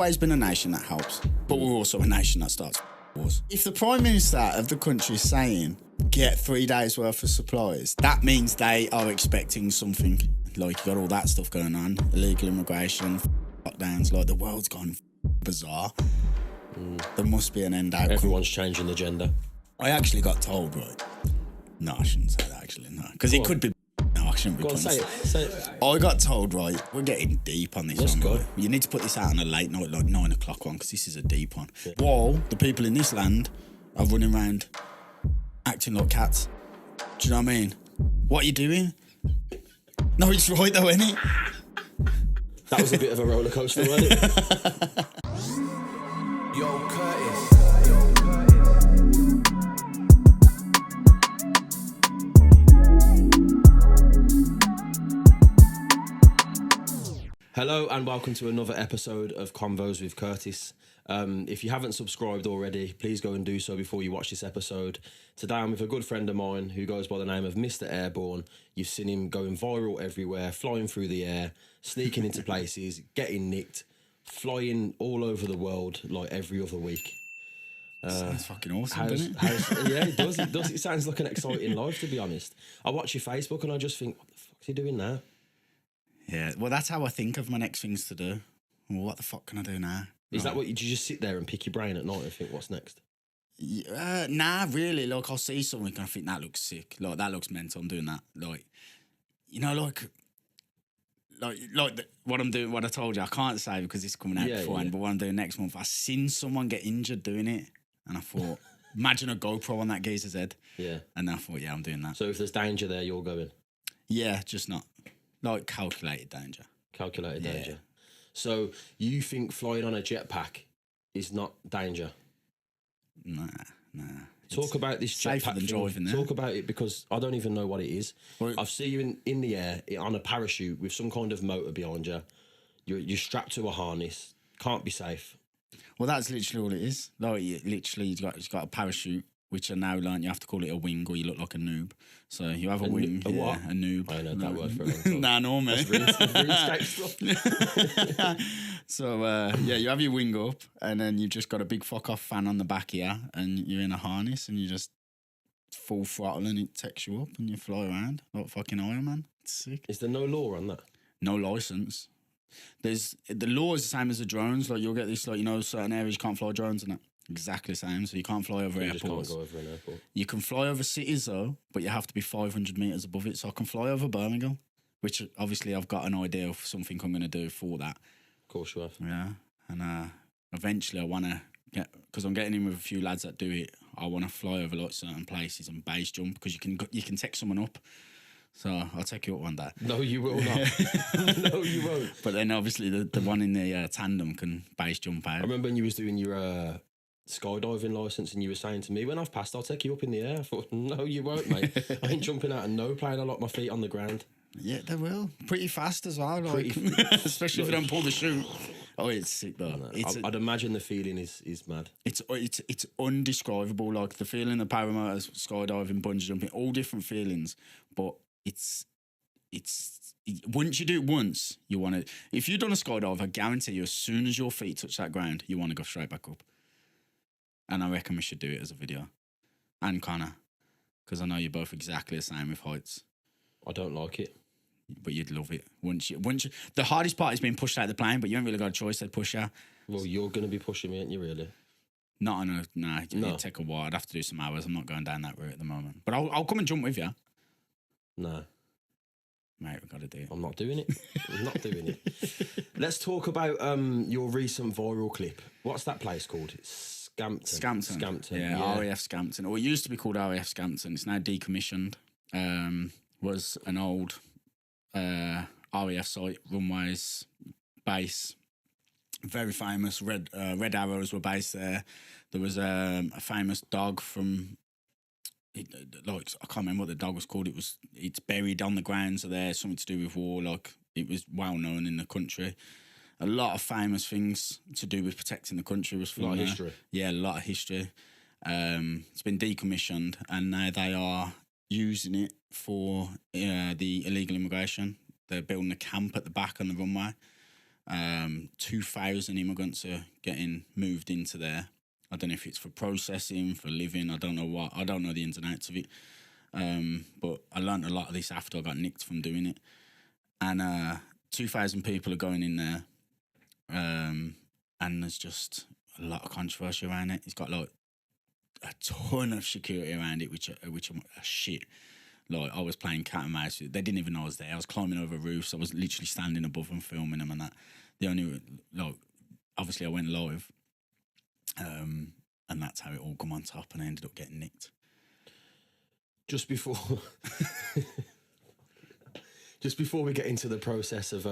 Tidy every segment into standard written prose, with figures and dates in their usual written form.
always been a nation that helps, but we're also a nation that starts wars. If the Prime Minister of the country is saying, get 3 days worth of supplies, that means they are expecting something. Like, you got all that stuff going on, illegal immigration, lockdowns, like the world's gone bizarre. There must be an end outcome. Everyone's changing the gender. I actually got told, right? No, I shouldn't say that actually, no. Because it could be... No, I shouldn't be... Go on, say it. I got told, right, we're getting deep on this one, right? You need to put this out on a late night, like 9 o'clock one, because this is a deep one. Yeah. While the people in this land are running around acting like cats. Do you know what I mean? What are you doing? No, it's right though, isn't it? That was a bit of a roller coaster, wasn't it? Yo, Curtis. Hello and welcome to another episode of Convos with Curtis. If you haven't subscribed already, please go and do so before you watch this episode. Today I'm with a good friend of mine who goes by the name of Mr. Airborne. You've seen him going viral everywhere, flying through the air, sneaking into places, getting nicked, flying all over the world like every other week. Sounds fucking awesome, doesn't it? Yeah, it does. It sounds like an exciting life, to be honest. I watch your Facebook and I just think, what the fuck is he doing now? Yeah, well, that's how I think of my next things to do. Well, what the fuck can I do now? Is that what you just sit there and pick your brain at night and think, what's next? Nah, really. Like, I'll see something and I think that looks sick. Like, that looks mental. I'm doing that. Like, you know, what I'm doing, what I told you, I can't say because it's coming out beforehand, but what I'm doing next month, I seen someone get injured doing it. And I thought, imagine a GoPro on that geezer's head. Yeah. And I thought, yeah, I'm doing that. So if there's danger there, you're going? Yeah, just not. Like, calculated danger. Calculated danger. So you think flying on a jetpack is not danger? Nah. Talk about this jetpack than driving there. Talk about it, because I don't even know what it is. Well, I've seen you in the air on a parachute with some kind of motor behind you. You're strapped to a harness. Can't be safe. Well, that's literally all it is. Like, you've got a parachute, which are now learned you have to call it a wing or you look like a noob. So you have a wing. A what? A noob. I know that word for a long time. Nah, no, mate. RuneScape stuff. So, you have your wing up and then you've just got a big fuck-off fan on the back here and you're in a harness and you just full throttle and it takes you up and you fly around like fucking Iron Man. It's sick. Is there no law on that? No licence. The law is the same as the drones. Like, you'll get this, like, you know, certain areas you can't fly drones and that. Exactly the same. So you can't fly over airports. You just can't go over an airport. You can fly over cities though, but you have to be 500 metres above it. So I can fly over Birmingham, which obviously I've got an idea of something I'm going to do for that. Of course you have. Yeah. And eventually I want to get, because I'm getting in with a few lads that do it, I want to fly over like certain places and base jump, because you can take someone up. So I'll take you up one day. No, you will not. No, you won't. But then obviously the one in the tandem can base jump out. I remember when you was doing your skydiving licence and you were saying to me, when I've passed, I'll take you up in the air. I thought, no, you won't, mate. I ain't jumping out of no plane. I like my feet on the ground. Yeah, they will. Pretty fast as well. Like, especially if you don't pull the chute. Oh, it's sick though. No, I'd imagine the feeling is mad. It's undescribable. Like the feeling, the paramotors, skydiving, bungee jumping, all different feelings. But it's once you do it once, you want to. If you've done a skydive, I guarantee you, as soon as your feet touch that ground, you want to go straight back up. And I reckon we should do it as a video. And Connor, because I know you're both exactly the same with heights. I don't like it, but you'd love it once you. The hardest part is being pushed out of the plane, but you haven't really got a choice. They'd push you. Well, you're going to be pushing me, aren't you? Really? Not on a no. It'd take a while. I'd have to do some hours. I'm not going down that route at the moment. But I'll come and jump with you. No. Mate, we've got to do it. I'm not doing it. I'm not doing it. Let's talk about your recent viral clip. What's that place called? It's Scampton. Yeah, RAF Scampton. Or it used to be called RAF Scampton. It's now decommissioned. Was an old RAF site, runways, base. Very famous. Red Arrows were based there. There was a famous dog from... I can't remember what the dog was called. It's buried on the grounds of there, something to do with war. Like, it was well known in the country. A lot of famous things to do with protecting the country was from a lot of history. Yeah, a lot of history. It's been decommissioned and now they are using it for the illegal immigration. They're building a camp at the back on the runway. 2,000 immigrants are getting moved into there. I don't know if it's for processing, for living. I don't know what. I don't know the ins and outs of it. But I learned a lot of this after I got nicked from doing it. And 2,000 people are going in there. And there's just a lot of controversy around it. It's got like a ton of security around it, which are shit. Like, I was playing cat and mouse. They didn't even know I was there. I was climbing over roofs. I was literally standing above them, filming them and that. The only, like, obviously I went live. And that's how it all come on top, and I ended up getting nicked. Just before we get into the process of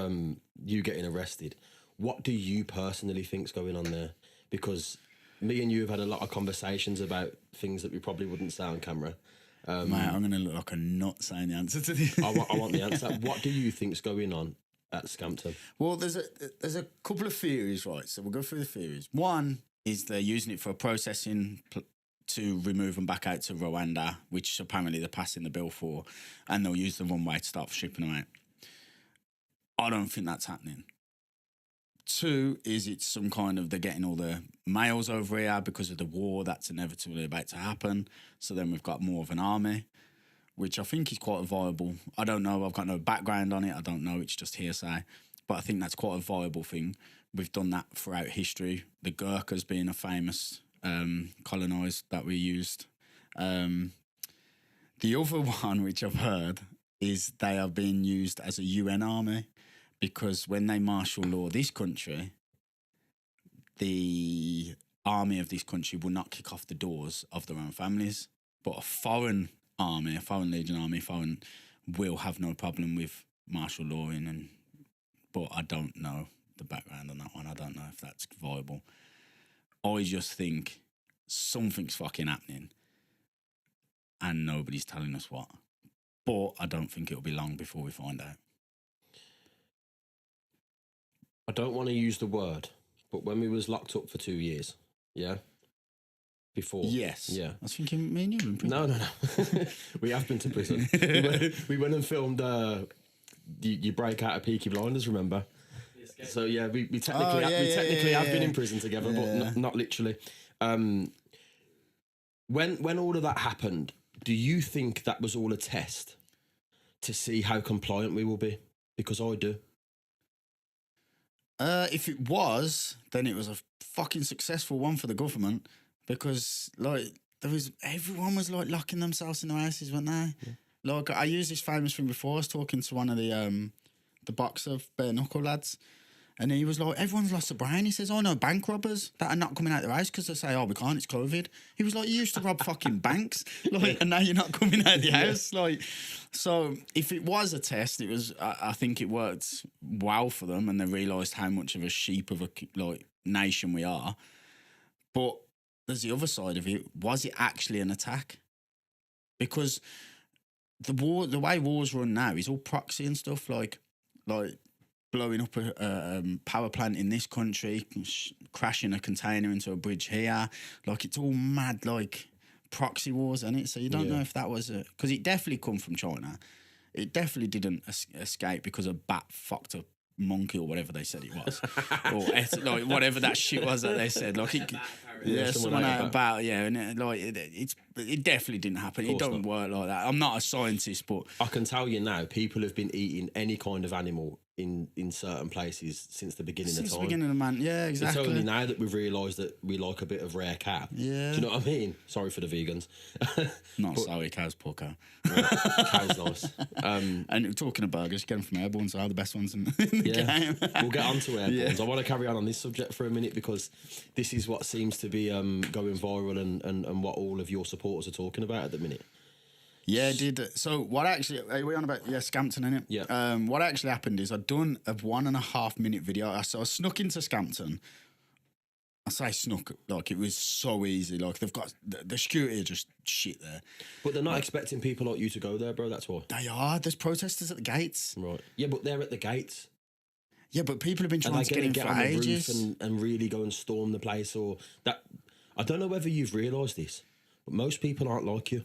you getting arrested, what do you personally think's going on there? Because me and you have had a lot of conversations about things that we probably wouldn't say on camera. Mate, I'm going to look like a nut saying the answer to this. I want the answer. What do you think's going on at Scampton? Well, there's a couple of theories, right? So we'll go through the theories. One is they're using it for processing to remove them back out to Rwanda, which apparently they're passing the bill for, and they'll use the runway to start shipping them out. I don't think that's happening. Two is it's some kind of, they're getting all the males over here because of the war that's inevitably about to happen. So then we've got more of an army, which I think is quite a viable. I don't know. I've got no background on it. I don't know. It's just hearsay. But I think that's quite a viable thing. We've done that throughout history. The Gurkhas being a famous colonised that we used. The other one, which I've heard, is they are being used as a UN army, because when they martial law this country, the army of this country will not kick off the doors of their own families. But a foreign army, a foreign legion army, will have no problem with martial lawing. But I don't know the background on that one. I don't know if that's viable. I just think something's fucking happening and nobody's telling us what. But I don't think it'll be long before we find out. I don't want to use the word, but when we was locked up for 2 years, yeah? Before. Yes. Yeah. I was thinking me and you were in prison. No. We have been to prison. we went and filmed you break out of Peaky Blinders, remember? So yeah, we technically have been in prison together, but not literally. When all of that happened, do you think that was all a test to see how compliant we will be? Because I do. If it was, then it was a fucking successful one for the government, because like everyone was like locking themselves in their houses, weren't they? Yeah. Like, I used this famous thing before. I was talking to one of the boxer bare knuckle lads, and he was like, everyone's lost a brain. He says, oh no, bank robbers that are not coming out of their house because they say, oh, we can't, it's COVID. He was like, you used to rob fucking banks, like, and now you're not coming out of the house. Like, so if it was a test, it was, I think it worked well for them, and they realised how much of a sheep of a nation we are. But there's the other side of it. Was it actually an attack? Because the way wars run now is all proxy and stuff, like blowing up a power plant in this country, crashing a container into a bridge here. Like, it's all mad, like, proxy wars, isn't it? So you don't know if that was because it definitely come from China. It definitely didn't escape because a bat fucked a monkey or whatever they said it was, or like whatever that shit was that they said. Like, someone out about and it definitely didn't happen. It don't work like that. I'm not a scientist, but I can tell you now, people have been eating any kind of animal in certain places since the beginning of time. Since the beginning of man, yeah, exactly. It's only now that we've realised that we like a bit of rare cat. Yeah. Do you know what I mean? Sorry for the vegans. Not sorry, cow's poor cow. Cow's nice. And talking of burgers, get them from Airborne, so are the best ones in the game. We'll get on to Airborne. I want to carry on this subject for a minute, because this is what seems to be going viral and what all of your supporters are talking about at the minute. Yeah, so what actually, are we on about, Scampton, innit? Yeah. What actually happened is I'd done a 1.5 minute video. So I snuck into Scampton. I say snuck, like, it was so easy. Like, they've got, the security are just shit there. But they're not expecting people like you to go there, bro, that's why. They are. There's protesters at the gates. Right. Yeah, but they're at the gates. Yeah, but people have been trying to get in for ages. And really go and storm the place, or that. I don't know whether you've realised this, but most people aren't like you.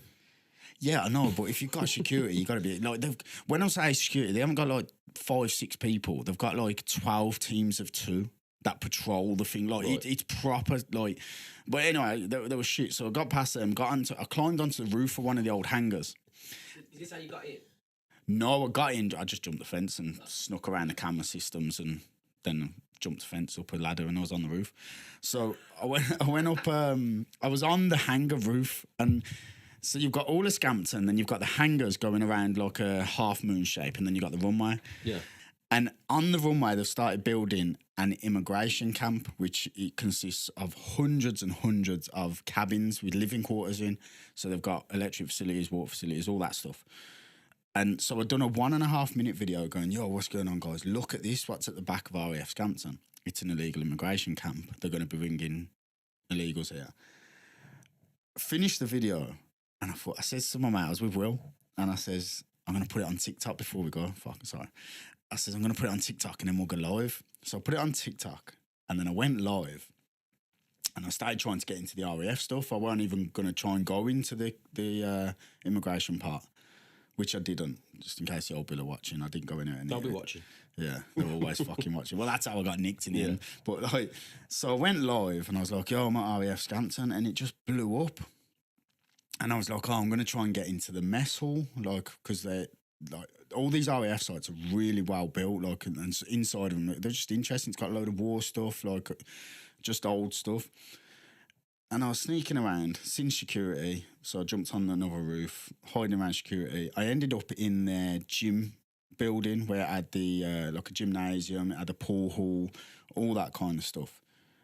Yeah, I know, but if you've got security, you've got to be like. When I say security, they haven't got like 5-6 people. They've got like 12 teams of 2 that patrol the thing. Like it's proper. Like, but anyway, there was shit. So I got past them. I climbed onto the roof of one of the old hangars. Is this how you got in? No, I got in. I just jumped the fence and snuck around the camera systems, and then jumped the fence up a ladder, and I was on the roof. So I went up. I was on the hangar roof, and so you've got all the Scampton, then you've got the hangars going around like a half moon shape, and then you've got the runway. Yeah. And on the runway, they've started building an immigration camp, which it consists of hundreds and hundreds of cabins with living quarters in. So they've got electric facilities, water facilities, all that stuff. And so I'd done a 1.5 minute video going, yo, what's going on, guys? Look at this. What's at the back of RAF Scampton? It's an illegal immigration camp. They're going to be bringing illegals here. Finished the video, and I said to my mate, I was with Will, and I says, I'm going to put it on TikTok before we go. Sorry. I said, I'm going to put it on TikTok and then we'll go live. So I put it on TikTok, and then I went live, and I started trying to get into the RAF stuff. I weren't even going to try and go into the immigration part, which I didn't, just in case the old Bill are watching. I didn't go in it. They'll be watching. Yeah, they're always fucking watching. Well, that's how I got nicked in the end. But like, so I went live, and I was like, yo, I'm at RAF Scampton, and it just blew up. And I was like, oh, I'm going to try and get into the mess hall, like, because they're, like, all these RAF sites are really well built, like, and inside of them, they're just interesting. It's got a load of war stuff, like, just old stuff. And I was sneaking around, seen security, so I jumped on another roof, hiding around security. I ended up in their gym building where it had the, like a gymnasium, it had a pool hall, all that kind of stuff.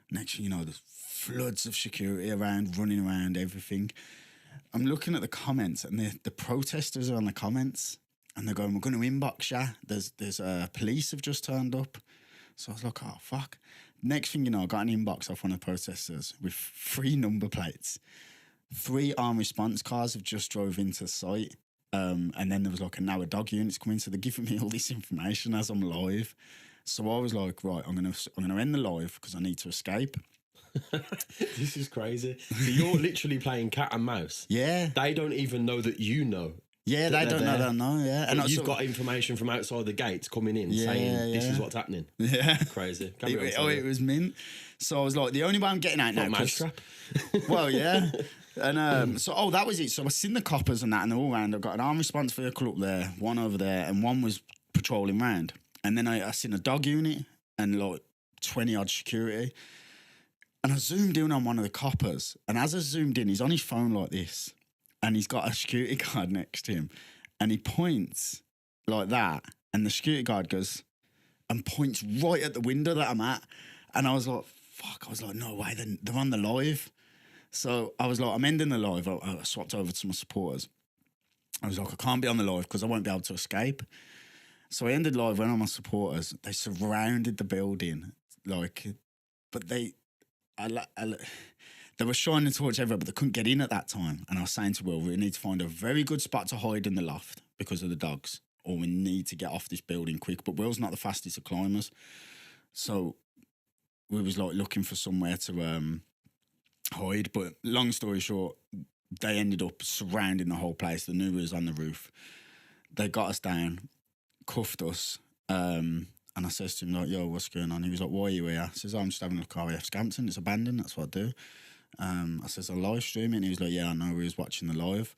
Next thing you know, there's floods of security around, running around, everything. I'm looking at the comments, and the protesters are on the comments, and they're going, we're going to inbox ya. There's police have just turned up. So I was like, oh, fuck. Next thing you know, I got an inbox off one of the protesters with 3 number plates. 3 armed response cars have just drove into the site. And then there was like now a dog unit's coming, so they're giving me all this information as I'm live. So I was like, right, I'm gonna end the live because I need to escape. This is crazy. So you're literally playing cat and mouse. Yeah. They don't even know that you know. Yeah, they don't know, yeah. And you've got information from outside the gates coming in saying this is what's happening. Yeah. Crazy. It was mint. So I was like, the only way I'm getting out now. Mousetrap. Well, yeah. And that was it. So I seen the coppers and that, and they're all around. I've got an armed response vehicle up there, one over there, and one was patrolling round. And then I seen a dog unit and like 20 odd security. And I zoomed in on one of the coppers. And as I zoomed in, he's on his phone like this. And he's got a security guard next to him. And he points like that. And the security guard goes and points right at the window that I'm at. And I was like, fuck. I was like, no way, they're on the live. So I was like, I'm ending the live. I swapped over to my supporters. I was like, I can't be on the live because I won't be able to escape. So I ended live, went on my supporters. They surrounded the building, like, but they were shining towards everywhere, but they couldn't get in at that time. And I was saying to Will, we need to find a very good spot to hide in the loft because of the dogs, or we need to get off this building quick. But Will's not the fastest of climbers. So we was like looking for somewhere to hide. But long story short, they ended up surrounding the whole place. They knew we was on the roof. They got us down, cuffed us, and I says to him, like, yo, what's going on? He was like, why are you here? I says, I'm just having a look at RAF Scampton. It's abandoned. That's what I do. I says, I live stream it. And he was like, yeah, I know. We was watching the live.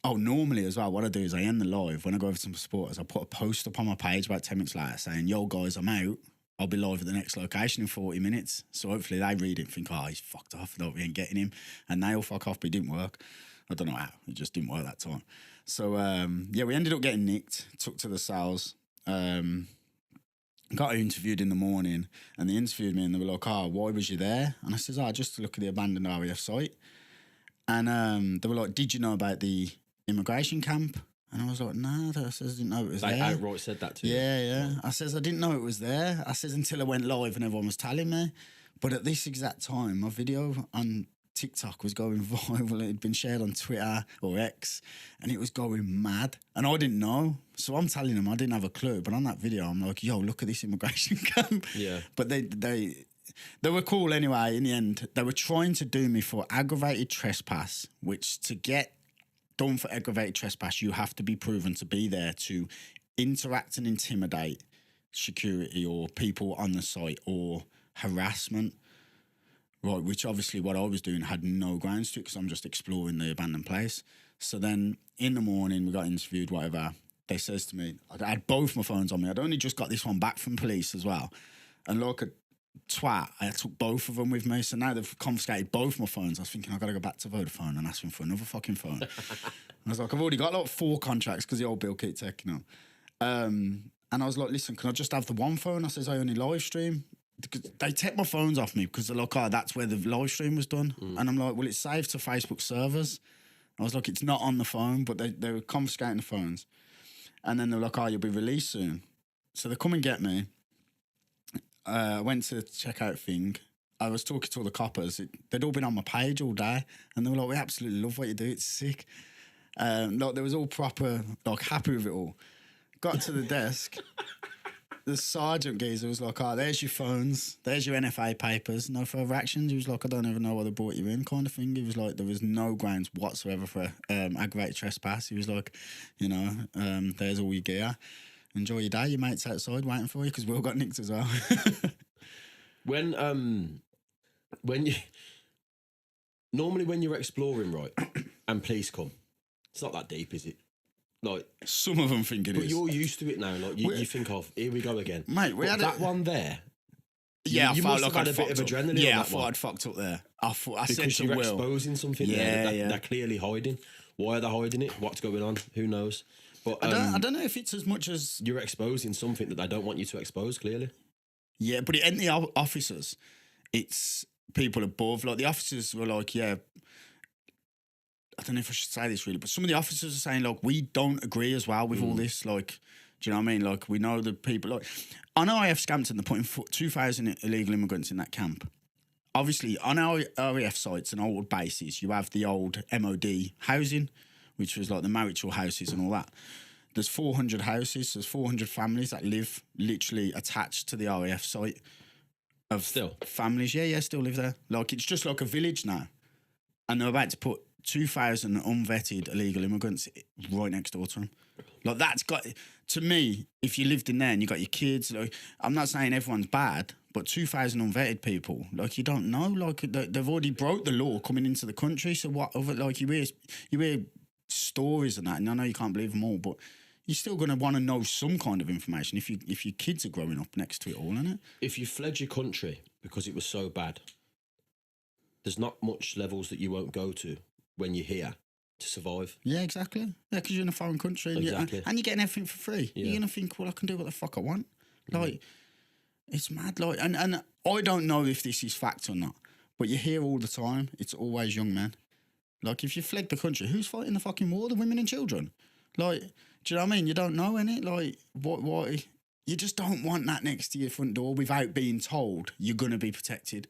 Normally as well, what I do is I end the live. When I go over to my supporters, I put a post up on my page about 10 minutes later saying, yo, guys, I'm out. I'll be live at the next location in 40 minutes. So hopefully they read it and think, oh, he's fucked off. We ain't getting him. And they all fuck off, but it didn't work. I don't know how. It just didn't work that time. So, we ended up getting nicked, took to the cells, got interviewed in the morning, and they interviewed me and they were like, oh, why was you there? And I says, just to look at the abandoned RAF site. And they were like, did you know about the immigration camp? And I was like, no, I says, I didn't know it was there. They outright said that to you? Yeah. I says, I didn't know it was there. I says, until I went live and everyone was telling me. But at this exact time, my video on TikTok was going viral. It had been shared on Twitter or X, and it was going mad. And I didn't know. So I'm telling them I didn't have a clue. But on that video, I'm like, yo, look at this immigration camp. Yeah. But they were cool anyway. In the end, they were trying to do me for aggravated trespass, which to get done for aggravated trespass, you have to be proven to be there to interact and intimidate security or people on the site or harassment. Right, which obviously what I was doing had no grounds to it because I'm just exploring the abandoned place. So then in the morning, we got interviewed, whatever. They says to me, I had both my phones on me. I'd only just got this one back from police as well. And like a twat, I took both of them with me. So now they've confiscated both my phones. I was thinking, I've got to go back to Vodafone and ask them for another fucking phone. I was like, I've already got like 4 contracts because the old bill keeps taking them. And I was like, listen, can I just have the one phone? I says, I only live stream. They take my phones off me because they're like, oh, that's where the live stream was done. And I'm like, well, it's saved to Facebook servers. I was like, it's not on the phone, but they were confiscating the phones. And then they were like, oh, you'll be released soon. So they come and get me. I went to the checkout thing. I was talking to all the coppers. They'd all been on my page all day. And they were like, we absolutely love what you do. It's sick. Like, they was all proper, like, happy with it all. Got to the desk. The sergeant geezer was like, oh, there's your phones, there's your NFA papers, no further actions. He was like, I don't even know why they brought you in, kind of thing. He was like, there was no grounds whatsoever for aggravated trespass. He was like, you know, there's all your gear. Enjoy your day. Your mate's outside waiting for you because we all got nicked as well. When you... Normally when you're exploring, right, and police come, it's not that deep, is it? Like, some of them think it is. But you're used to it now. Like you think of, here we go again, mate. We had that one there. Yeah, you felt must like have had a bit of adrenaline. Yeah, on I that thought one. I'd fucked up there. I because said to you're Will, exposing something there that they're clearly hiding. Why are they hiding it? What's going on? Who knows? But I don't know if it's as much as you're exposing something that they don't want you to expose. Clearly, yeah. But it ain't the officers. It's people above. Like the officers were like, yeah. I don't know if I should say this really, but some of the officers are saying, like, we don't agree as well with all this. Like, do you know what I mean? Like, we know the people. Like, on RAF Scampton, they're putting 2,000 illegal immigrants in that camp. Obviously, on our RAF sites and old bases, you have the old MOD housing, which was like the marital houses and all that. There's 400 houses, there's 400 families that live literally attached to the RAF site. Of still families, yeah, still live there. Like, it's just like a village now. And they're about to put 2,000 unvetted illegal immigrants right next door to them. Like, that's got, to me, if you lived in there and you got your kids, like, I'm not saying everyone's bad, but 2,000 unvetted people, like, you don't know, like, they've already broke the law coming into the country. So what, like, you hear stories and that, and I know you can't believe them all, but you're still going to want to know some kind of information if your kids are growing up next to it all, isn't it? If you fled your country because it was so bad, there's not much levels that you won't go to when you're here to survive. Yeah, exactly. Yeah, because you're in a foreign country and, exactly. and you're getting everything for free. Yeah. You're going to think, well, I can do what the fuck I want. Like, it's mad. Like, and I don't know if this is fact or not, but you hear all the time, it's always young men. Like, if you fled the country, who's fighting the fucking war? The women and children. Like, do you know what I mean? You don't know, innit? Like, what? You just don't want that next to your front door without being told you're going to be protected.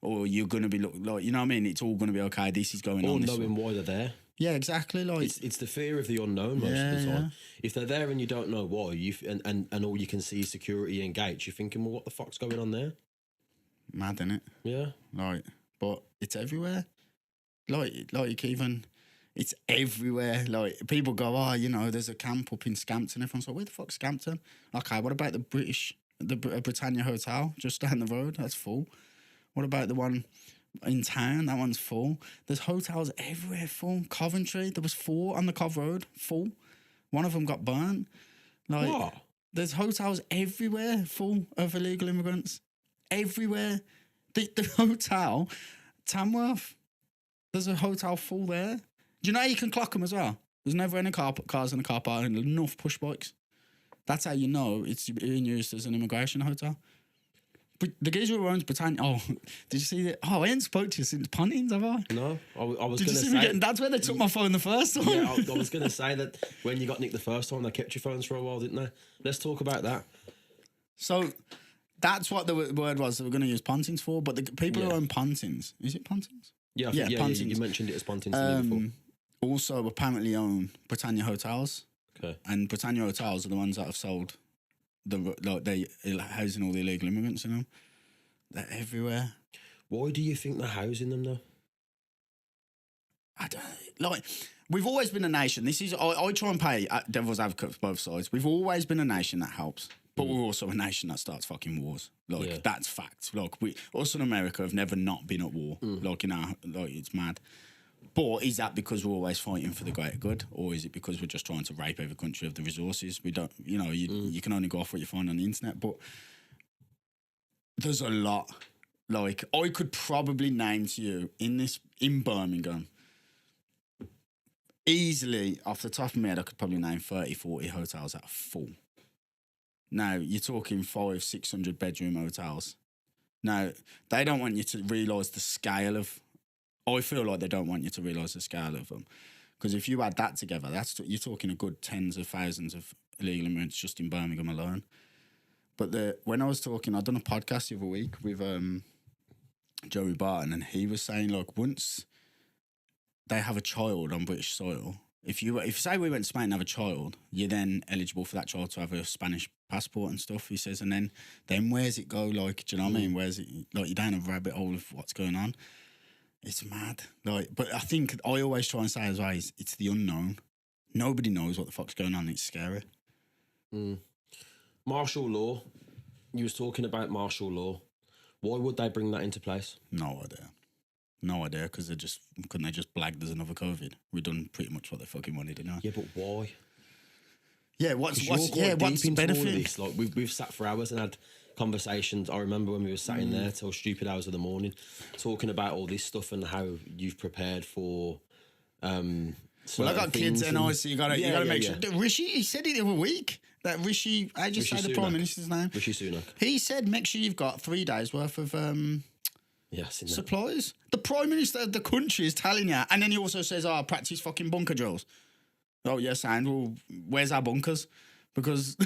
Or you're going to be, like, you know what I mean? It's all going to be okay. This is going on. Or knowing why they're there. Yeah, exactly. Like, it's the fear of the unknown most of the time. If they're there and you don't know why, and all you can see is security and gates, you're thinking, well, what the fuck's going on there? Mad, innit? Yeah. Like, but it's everywhere. Like even, it's everywhere. Like, people go, oh, you know, there's a camp up in Scampton. Everyone's like, where the fuck's Scampton? Okay, what about the Britannia Hotel just down the road? That's full. What about the one in town? That one's full. There's hotels everywhere full. Coventry, there was 4 on the Cov Road, full. One of them got burnt. Like, what? There's hotels everywhere full of illegal immigrants. Everywhere. The hotel, Tamworth, there's a hotel full there. Do you know how you can clock them as well? There's never any cars in the car park and enough push bikes. That's how you know it's being used as an immigration hotel. But the geezer who owns Britannia. Oh, did you see that? Oh, I ain't spoke to you since Pontins, have I? No, I was going to say. That's where they took my phone the first time. Yeah, I was going to say that when you got nicked the first time, they kept your phones for a while, didn't they? Let's talk about that. So that's what the word was they were going to use Pontins for. But the people who own Pontins, is it Pontins? Yeah, Pontins. Yeah, you mentioned it as Pontins before. Also, apparently own Britannia Hotels. Okay. And Britannia Hotels are the ones that have sold they housing all the illegal immigrants in them. They're everywhere. Why do you think they're housing them though? I don't like. we've always been a nation. This is I try and play devil's advocate for both sides. We've always been a nation that helps, but we're also a nation that starts fucking wars. Like that's fact. Like us in America have never not been at war. Like it's mad. But is that because we're always fighting for the greater good, or is it because we're just trying to rape every country of the resources? We don't, you can only go off what you find on the internet. But there's a lot. Like I could probably name to you in Birmingham. Easily, off the top of my head, I could probably name 30, 40 hotels that are full. Now, you're talking 500-600 bedroom hotels. Now, they don't want you to realise the scale of... I feel like they don't want you to realise the scale of them. Because if you add that together, you're talking a good tens of thousands of illegal immigrants just in Birmingham alone. But when I was talking, I'd done a podcast the other week with Joey Barton, and he was saying, like, once... they have a child on British soil. If say we went to Spain and have a child, you're then eligible for that child to have a Spanish passport and stuff, he says, and then where's it go? Like, do you know what I mean? Where's it, like, you're down a rabbit hole of what's going on. It's mad. Like, but I think I always try and say as well, it's the unknown. Nobody knows what the fuck's going on. It's scary. Martial law. You was talking about martial law. Why would they bring that into place? No idea, because couldn't they just blag there's another COVID? We've done pretty much what they fucking wanted, didn't we? Yeah, but why? Yeah, what's the benefit? This. Like we've sat for hours and had conversations. I remember when we were sat in there till stupid hours of the morning, talking about all this stuff and how you've prepared for. Well, I got kids, and obviously you gotta make sure. Rishi, he said it the other week. That Rishi, I just say the Prime Minister's name. Rishi Sunak. He said, make sure you've got 3 days worth of supplies. The Prime Minister of the country is telling you. And then he also says, practice fucking bunker drills. Oh, yes, and well, where's our bunkers? Because,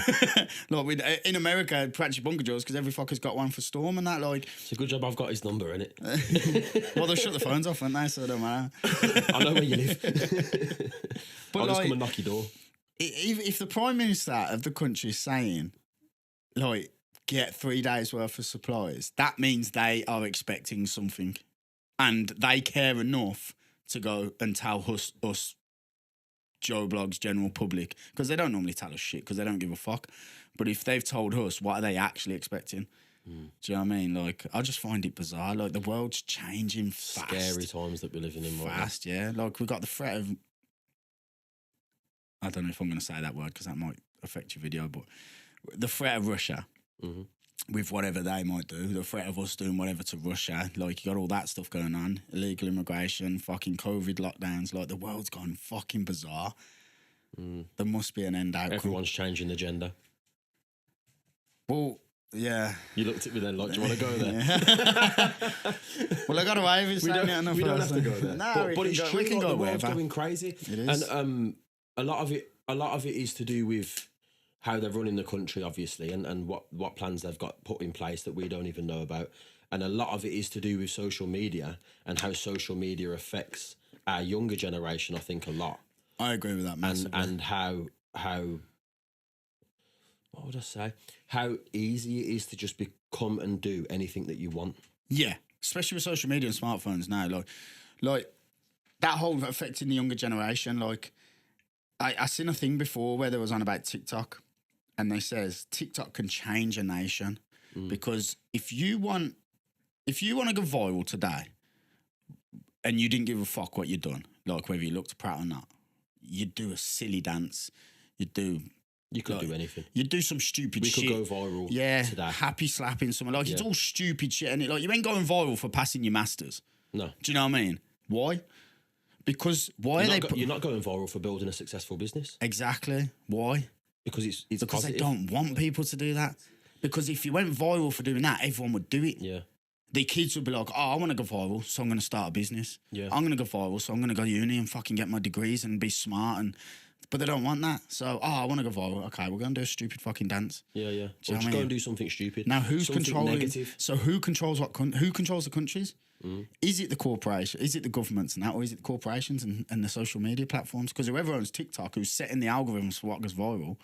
look, in America, practice bunker drills because every fucker's got one for Storm and that, like... It's a good job I've got his number, innit? Well, they shut the phones off, haven't they? So it don't matter. I know where you live. But I'll just come and knock your door. If the Prime Minister of the country is saying, like, get 3 days worth of supplies, that means they are expecting something, and they care enough to go and tell us Joe Blogs, general public, because they don't normally tell us shit because they don't give a fuck. But if they've told us, what are they actually expecting? Do you know what I mean? Like, I just find it bizarre. Like, the world's changing fast. Scary times that we're living in. Fast, yeah. Like, we've got the threat of... I don't know if I'm going to say that word because that might affect your video, but the threat of Russia with whatever they might do, the threat of us doing whatever to Russia, like, you got all that stuff going on, illegal immigration, fucking COVID lockdowns, like, the world's gone fucking bizarre. There must be an end outcome. Everyone's changing the gender. Well, yeah. You looked at me then like, do you want to go there? Yeah. Well, I got away with saying it. We don't have to go there. No, but it's true, we can like, go the world's wherever. going crazy. It is. And a lot of it is to do with how they're running the country, obviously, and what plans they've got put in place that we don't even know about. And a lot of it is to do with social media and how social media affects our younger generation, I think, a lot. I agree with that massively. And how what would I say? How easy it is to just come and do anything that you want. Yeah, especially with social media and smartphones now. Like that whole affecting the younger generation. Like, I seen a thing before where there was on about TikTok, and they says TikTok can change a nation because if you want to go viral today, and you didn't give a fuck what you'd done, like whether you looked proud or not, you'd do a silly dance, You could do anything. You'd do some stupid shit. We could go viral today. Happy slapping someone. Like, it's all stupid shit. And like, you ain't going viral for passing your masters. No. Do you know what I mean? Why? Because you're not going viral for building a successful business. Exactly. Why? Because it's because positive. They don't want people to do that. Because if you went viral for doing that, everyone would do it. Yeah. The kids would be like, I want to go viral, so I'm going to start a business. Yeah. I'm going to go viral, so I'm going to go to uni and fucking get my degrees and be smart But they don't want that. So, I want to go viral. Okay, we're going to do a stupid fucking dance. Yeah. Do or just go and do something stupid. Now, who's controlling? Negative. So, who controls who controls the countries? Is it the corporation? Is it the governments and that, or is it the corporations and the social media platforms? Because whoever owns TikTok, who's setting the algorithms for what goes viral,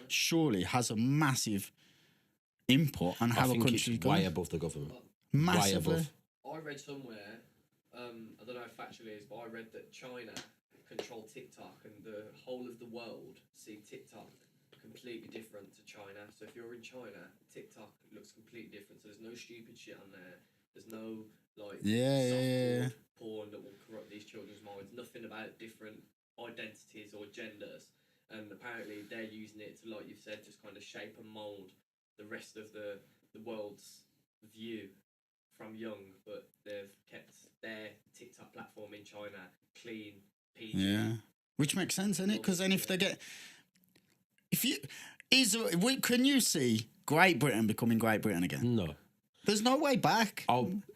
surely has a massive input on how a country goes. Way above the government. Massively. Way above. I read somewhere, I don't know if factually it is, but I read that China control TikTok, and the whole of the world see TikTok completely different to China. So if you're in China, TikTok looks completely different. So there's no stupid shit on there. There's no like soft porn that will corrupt these children's minds. Nothing about different identities or genders. And apparently they're using it to, like you've said, just kind of shape and mould the rest of the world's view from young. But they've kept their TikTok platform in China clean, PG. Yeah, which makes sense, innit? Because then if they get, can you see Great Britain becoming Great Britain again? No. There's no way back.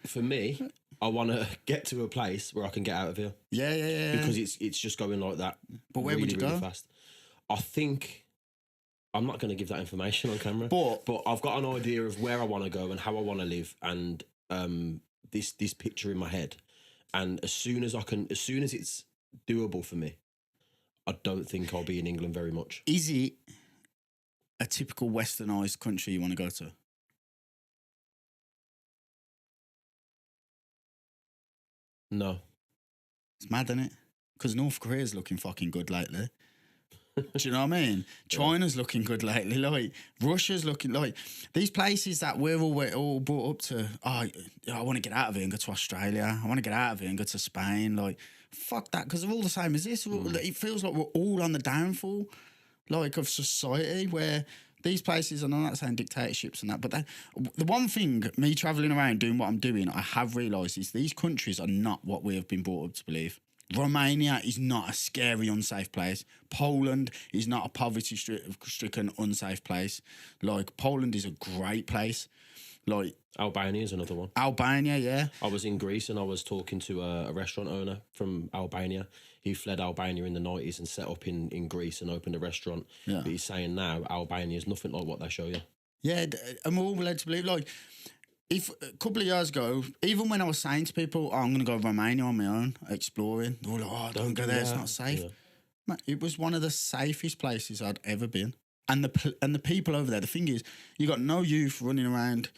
For me, I want to get to a place where I can get out of here. Yeah. Because it's just going like that. But where would you go? Fast. I think I'm not going to give that information on camera. But I've got an idea of where I want to go and how I want to live, and this picture in my head. And as soon as it's doable for me, I don't think I'll be in England very much. Is it a typical westernised country you want to go to? No. It's mad, isn't it? Because North Korea's looking fucking good lately. Do you know what I mean? China's looking good lately. Like, Russia's looking like these places that we're all brought up to. Oh, I want to get out of here and go to Australia. I want to get out of here and go to Spain. Like, fuck that, because they're all the same as this. It feels like we're all on the downfall, like, of society, where these places, and I'm not saying dictatorships and that, but the one thing, me travelling around doing what I'm doing, I have realised is these countries are not what we have been brought up to believe. Romania is not a scary, unsafe place. Poland is not a poverty-stricken, unsafe place. Like, Poland is a great place. Like, Albania is another one. Albania, yeah. I was in Greece and I was talking to a restaurant owner from Albania. He fled Albania in the 90s and set up in Greece and opened a restaurant. Yeah. But he's saying now Albania is nothing like what they show you. Yeah, and we're all led to believe, like, if a couple of years ago, even when I was saying to people, I'm going to go to Romania on my own, exploring, they're all like, don't go there, it's not safe. Yeah. Man, it was one of the safest places I'd ever been. And the people over there, the thing is, you got no youth running around,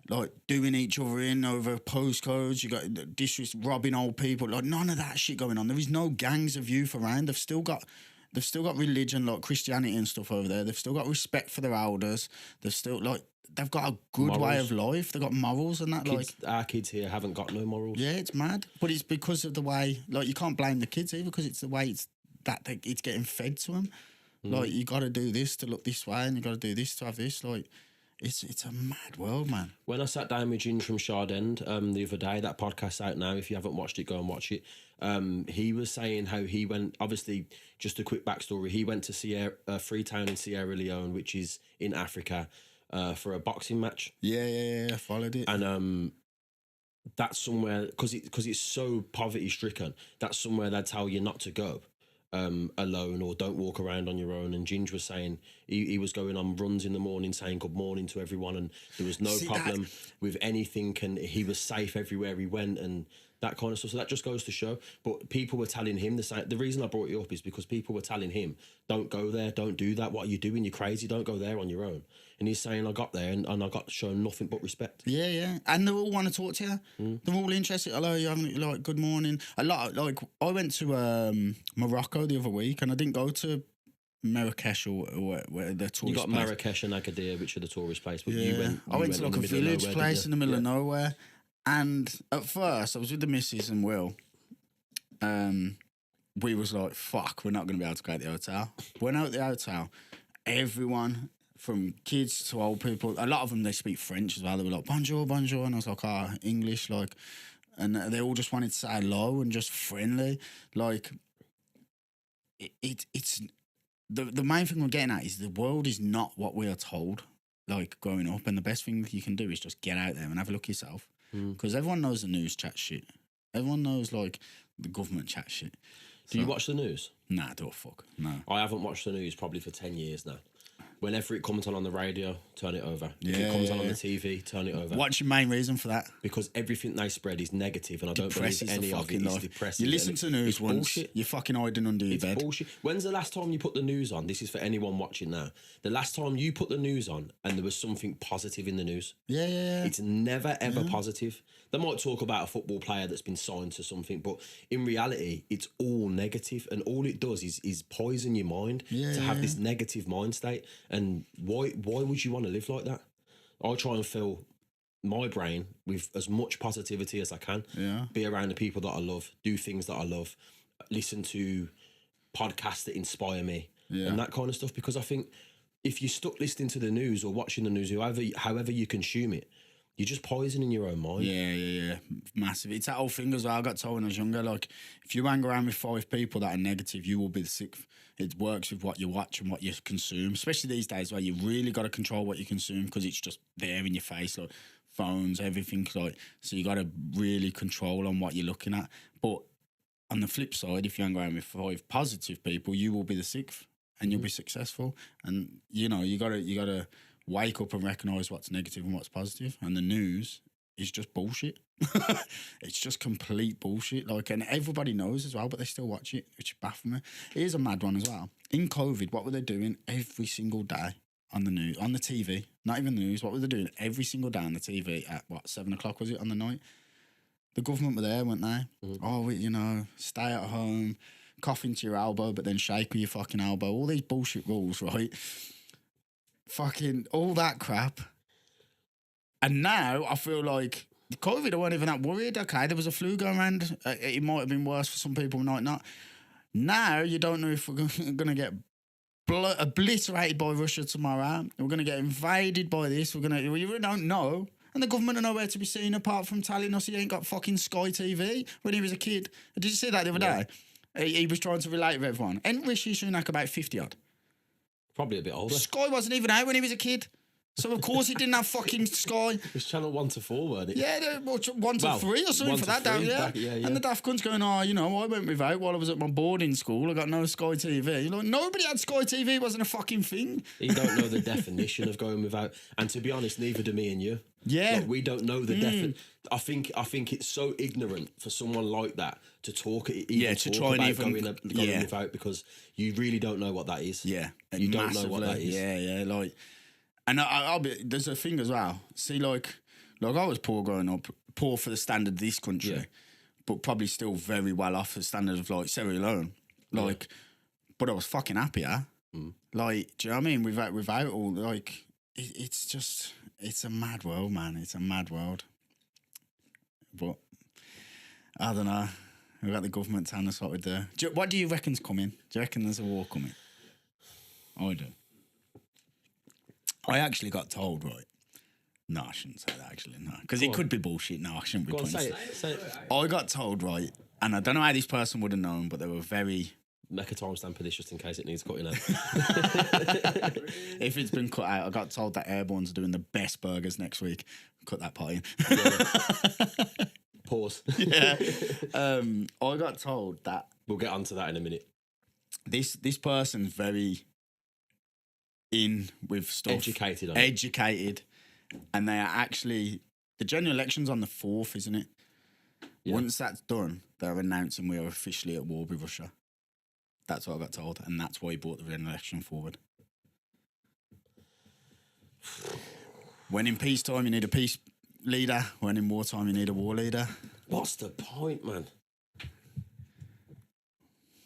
like, doing each other in over postcodes. You got districts robbing old people. Like, none of that shit going on. There is no gangs of youth around. They've still got religion, like Christianity and stuff over there. They've still got respect for their elders. They've still, like, they've got a good morals. Way of life. They've got morals and that. Our kids here haven't got no morals. Yeah, it's mad. But it's because of the way, like, you can't blame the kids either, because it's the way it's getting fed to them. Like, you got to do this to look this way, and you got to do this to have this. Like, it's a mad world, man. When I sat down with Ginge from Shardend the other day, that podcast's out now. If you haven't watched it, go and watch it. He was saying how he went, obviously, just a quick backstory, he went to Freetown in Sierra Leone, which is in Africa, for a boxing match. Yeah, I followed it. And that's somewhere, because it's so poverty-stricken, that's somewhere they'd tell you not to go. Alone, or don't walk around on your own. And Ginge was saying he was going on runs in the morning saying good morning to everyone, and there was no problem with anything, and he was safe everywhere he went and that kind of stuff. So that just goes to show. But people were telling him the reason I brought it up is because people were telling him, don't go there, don't do that, what are you doing, you're crazy, don't go there on your own. And he's saying, I got there and I got shown nothing but respect. Yeah. And they all want to talk to you. They're all interested. Hello, you having, like, good morning. A lot, like, I went to Morocco the other week, and I didn't go to Marrakesh or where the tourist place. You got Marrakesh and Agadir, which are the tourist place. But I went to, like, a village place in the middle of nowhere. And at first, I was with the missus and Will. We was like, fuck, we're not going to be able to go to the hotel. Went out the hotel. Everyone, from kids to old people, a lot of them, they speak French as well. They were like, bonjour, bonjour. And I was like, English, like. And they all just wanted to say hello and just friendly. Like, it's... The main thing we're getting at is the world is not what we are told, like, growing up. And the best thing you can do is just get out there and have a look yourself. Because everyone knows the news chat shit. Everyone knows, like, the government chat shit. Do you watch the news? Nah, don't fuck. No. I haven't watched the news probably for 10 years now. Whenever it comes on the radio, turn it over. If Yeah, it comes on yeah. the TV, turn it over. What's your main reason for that? Because everything they spread is negative, and I don't Depresses believe the any of it fucking is life. depressing. You listen and to the news it's once, bullshit. you're fucking hiding under your It's bed. bullshit. When's the last time you put the news on? This is for anyone watching now. The last time you put the news on and there was something positive in the news. Yeah, yeah, yeah. It's never, ever positive. They might talk about a football player that's been signed to something, but in reality, it's all negative, and all it does is poison your mind to have this negative mind state. And why would you want to live like that? I try and fill my brain with as much positivity as I can. Yeah. Be around the people that I love, do things that I love, listen to podcasts that inspire me, and that kind of stuff. Because I think if you're stuck listening to the news or watching the news, however you consume it, you're just poisoning your own mind. Yeah. Massive. It's that whole thing as well. I got told when I was younger, like, if you hang around with 5 people that are negative, you will be the 6th. It works with what you watch and what you consume, especially these days where you really got to control what you consume because it's just there in your face, like phones, everything. Like, so you got to really control on what you're looking at. But on the flip side, if you hang around with 5 positive people, you will be the 6th and you'll be successful. And, you know, you got to wake up and recognise what's negative and what's positive. And the news is just bullshit. It's just complete bullshit. Like, and everybody knows as well, but they still watch it, which baffles me. Here's a mad one as well. In COVID, what were they doing every single day on the news, on the TV? Not even the news. What were they doing every single day on the TV at 7 o'clock was it on the night? The government were there, weren't they? Oh, you know, stay at home, cough into your elbow, but then shake with your fucking elbow. All these bullshit rules, right? Fucking all that crap. And now I feel like COVID, I wasn't even that worried. Okay, there was a flu going around. It might have been worse for some people, might not. Now you don't know if we're going to get obliterated by Russia tomorrow. We're going to get invaded by this. We really don't know. And the government are nowhere to be seen apart from telling us he ain't got fucking Sky TV when he was a kid. Did you see that the other day? He was trying to relate with everyone. Ain't Rishi Sunak about 50 odd? Probably a bit older. Sky wasn't even out when he was a kid. So, of course, he didn't have fucking Sky. It was channel 1 to 4, weren't it? Yeah, 1 to 3 or something for that, down, yeah. And the daft cunt's going, oh, you know, I went without while I was at my boarding school. I got no Sky TV. You're like, nobody had Sky TV. It wasn't a fucking thing. You don't know the definition of going without. And to be honest, neither do me and you. Yeah. Like, we don't know the definition. I think it's so ignorant for someone like that to talk about going without, because you really don't know what that is. Yeah. You don't know what that is. Yeah, like... And I'll be... There's a thing as well. See, like I was poor growing up, poor for the standard of this country, but probably still very well off the standard of, like, Sierra Leone. Like, but I was fucking happier. Like, do you know what I mean? Without all, like... It's just... It's a mad world, man. It's a mad world. But... I don't know. We've got the government telling us what we're doing. What do you reckon's coming? Do you reckon there's a war coming? I do. I actually got told, right? No, I shouldn't say that, actually, no. Because it could be bullshit. No, I shouldn't be putting Say it. I got told, right, and I don't know how this person would have known, but they were very... Make a timestamp for this just in case it needs cutting out. If it's been cut out, I got told that Airborne's doing the best burgers next week. Cut that part in. Pause. Yeah. I got told that... We'll get onto that in a minute. This person's very... in with stuff. Educated. And they are actually... The general election's on the 4th, isn't it? Yeah. Once that's done, they're announcing we are officially at war with Russia. That's what I got told. And that's why he brought the general election forward. When in peacetime, you need a peace leader. When in wartime, you need a war leader. What's the point, man?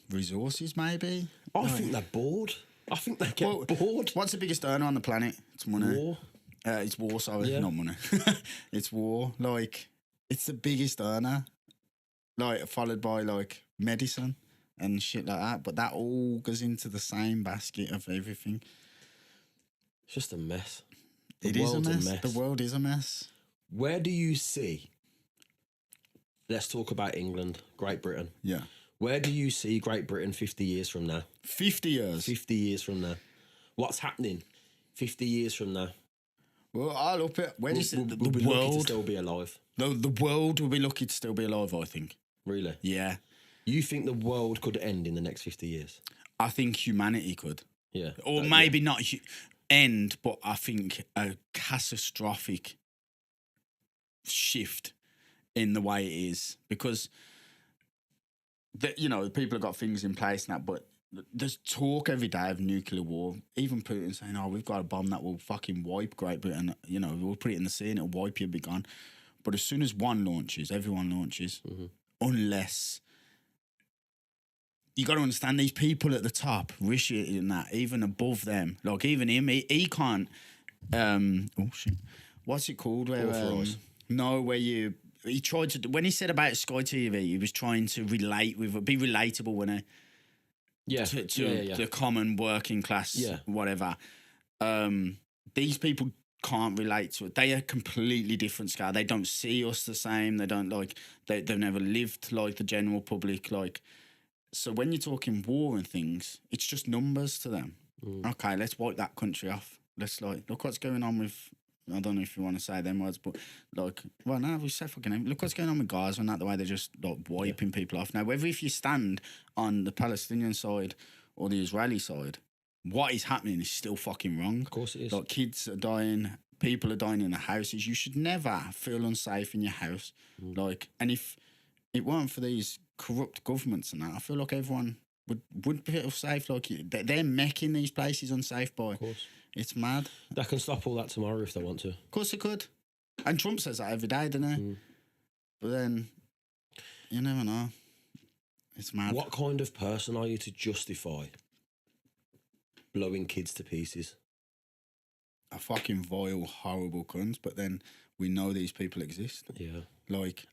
Resources, maybe? I think they're bored. I think they get bored. What's the biggest earner on the planet? It's money. War. It's war, sorry, not money. It's war. Like, it's the biggest earner. Like, followed by, like, medicine and shit like that. But that all goes into the same basket of everything. It's just a mess. It is a mess. The world is a mess. Where do you see... Let's talk about England, Great Britain. Yeah. Where do you see Great Britain 50 years from now? 50 years? 50 years from now. What's happening 50 years from now? Well, I'll up it. Where do you see the we'll be world... lucky to still be alive. The world will be lucky to still be alive, I think. Really? Yeah. You think the world could end in the next 50 years? I think humanity could. Yeah. Or maybe not... end, but I think a catastrophic shift in the way it is, because people have got things in place now, but there's talk every day of nuclear war. Even Putin saying, "Oh, we've got a bomb that will fucking wipe Great Britain. We'll put it in the sea and it'll wipe you, be gone." But as soon as one launches, everyone launches, unless. You got to understand these people at the top, Rishi and that, even above them, like even him, he can't. Oh shit, what's it called? Where where he tried to when he said about Sky TV, he was trying to be relatable when to the common working class, whatever. These people can't relate to it. They are completely different scale. They don't see us the same. They don't they've never lived like the general public, like. So when you're talking war and things, it's just numbers to them. Okay, let's wipe that country off. Let's look what's going on with. I don't know if you want to say them words, but we say fucking name. Look what's going on with Gaza and that, the way they're just wiping people off. Now, whether if you stand on the Palestinian side or the Israeli side, what is happening is still fucking wrong. Of course it is. Like kids are dying, people are dying in the houses. You should never feel unsafe in your house. And if it weren't for these corrupt governments and that, I feel like everyone would feel safe. Like they're making these places unsafe, boy. Of course. It's mad. They can stop all that tomorrow if they want to. Of course they could. And Trump says that every day, doesn't he? But then, you never know. It's mad. What kind of person are you to justify blowing kids to pieces? A fucking vile, horrible cunt. But then we know these people exist. Yeah.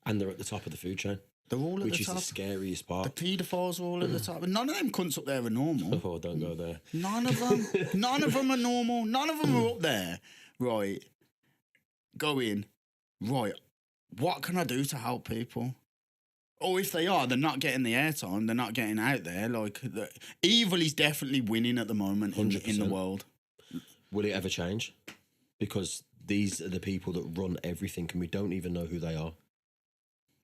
And they're at the top of the food chain. They're all at the top. Which is the scariest part. The paedophiles are all at the top. And none of them cunts up there are normal. Oh, don't go there. None of them. None of them are normal. None of them are up there. Right. Going, right, what can I do to help people? Or if they are, they're not getting the airtime. They're not getting out there. Like, evil is definitely winning at the moment in the world. Will it ever change? Because these are the people that run everything and we don't even know who they are.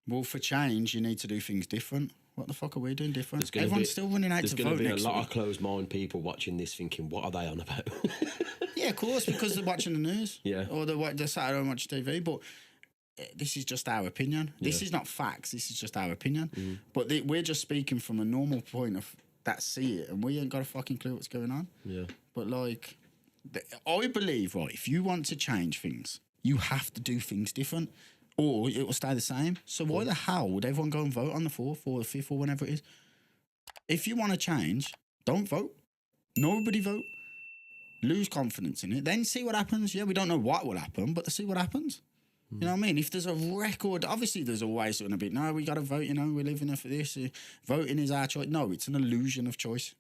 Well, for change, you need to do things different. What the fuck are we doing different? Everyone's still running out to vote next week. There's going to be a lot of closed-mind people watching this thinking, what are they on about? Yeah, of course, because they're watching the news. Yeah. Or they're sat at home watching TV. But this is just our opinion. This is not facts. This is just our opinion. But we're just speaking from a normal point of that see it. And we ain't got a fucking clue what's going on. Yeah. But, I believe, right, if you want to change things, you have to do things different. Or it will stay the same. So why the hell would everyone go and vote on the 4th or the 5th or whenever it is? If you want to change, don't vote. Nobody vote. Lose confidence in it. Then see what happens. Yeah, we don't know what will happen, but see what happens. You know what I mean? If there's a record, obviously there's always going to be, no, we got to vote, we're living for this. Voting is our choice. No, it's an illusion of choice.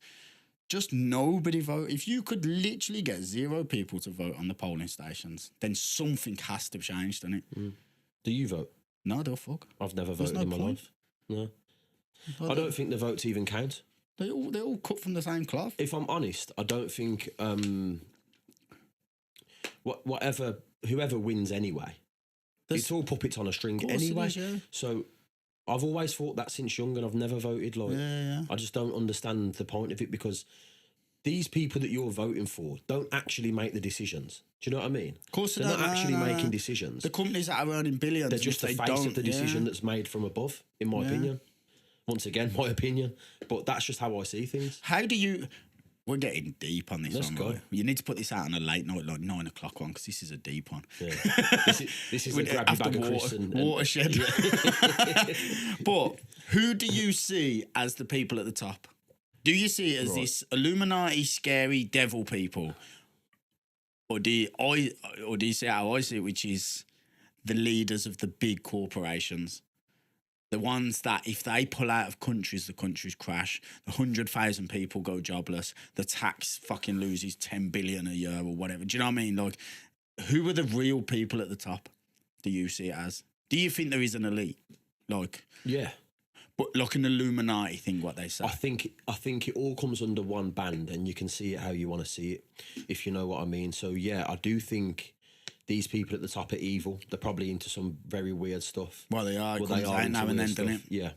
Just nobody vote. If you could literally get 0 people to vote on the polling stations, then something has to change, doesn't it? Do you vote? No, don't fuck. I've never voted in my life. No. I don't think the votes even count. They all cut from the same cloth. If I'm honest, I don't think whoever wins anyway. It's all puppets on a string anyway. It is, yeah. So I've always thought that since young, and I've never voted. I just don't understand the point of it, because these people that you're voting for don't actually make the decisions. Do you know what I mean? Of course they're not actually making decisions. The companies that are earning billions, they're just the face of the decision that's made from above, in my opinion. Once again, my opinion. But that's just how I see things. How do you... We're getting deep on this Let's one, go. right? You need to put this out on a late night, like 9 o'clock one, because this is a deep one. Yeah. This is a grab your bag of crisps and watershed. But who do you see as the people at the top? Do you see it as this Illuminati, scary devil people? Or do you see how I see it, which is the leaders of the big corporations? The ones that if they pull out of countries, the countries crash. The 100,000 people go jobless. The tax fucking loses 10 billion a year or whatever. Do you know what I mean? Like, who are the real people at the top? Do you see it as? Do you think there is an elite? Like, yeah, but like an Illuminati thing, what they say. I think it all comes under one band, and you can see it how you want to see it, if you know what I mean. So yeah, I do think these people at the top are evil. They're probably into some very weird stuff. Well, they are. Well, they are now and then, don't it? Yeah.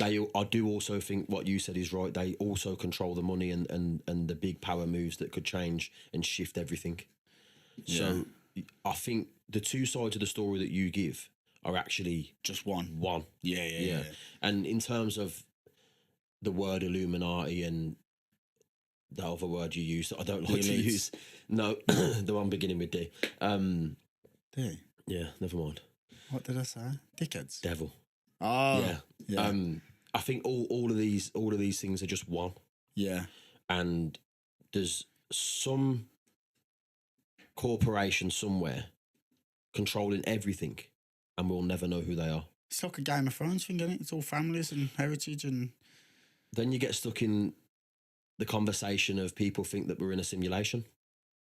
I do also think what you said is right. They also control the money and the big power moves that could change and shift everything. So I think the two sides of the story that you give are actually Just one. Yeah. And in terms of the word Illuminati and the other word you use that I don't like to elites. use. No, the one beginning with D. D. Yeah, never mind. What did I say? Dickheads. Devil. Oh. Yeah. I think all of these things are just one. Yeah. And there's some corporation somewhere controlling everything, and we'll never know who they are. It's like a Game of Thrones thing, isn't it? It's all families and heritage, and Then you get stuck in the conversation of people think that we're in a simulation.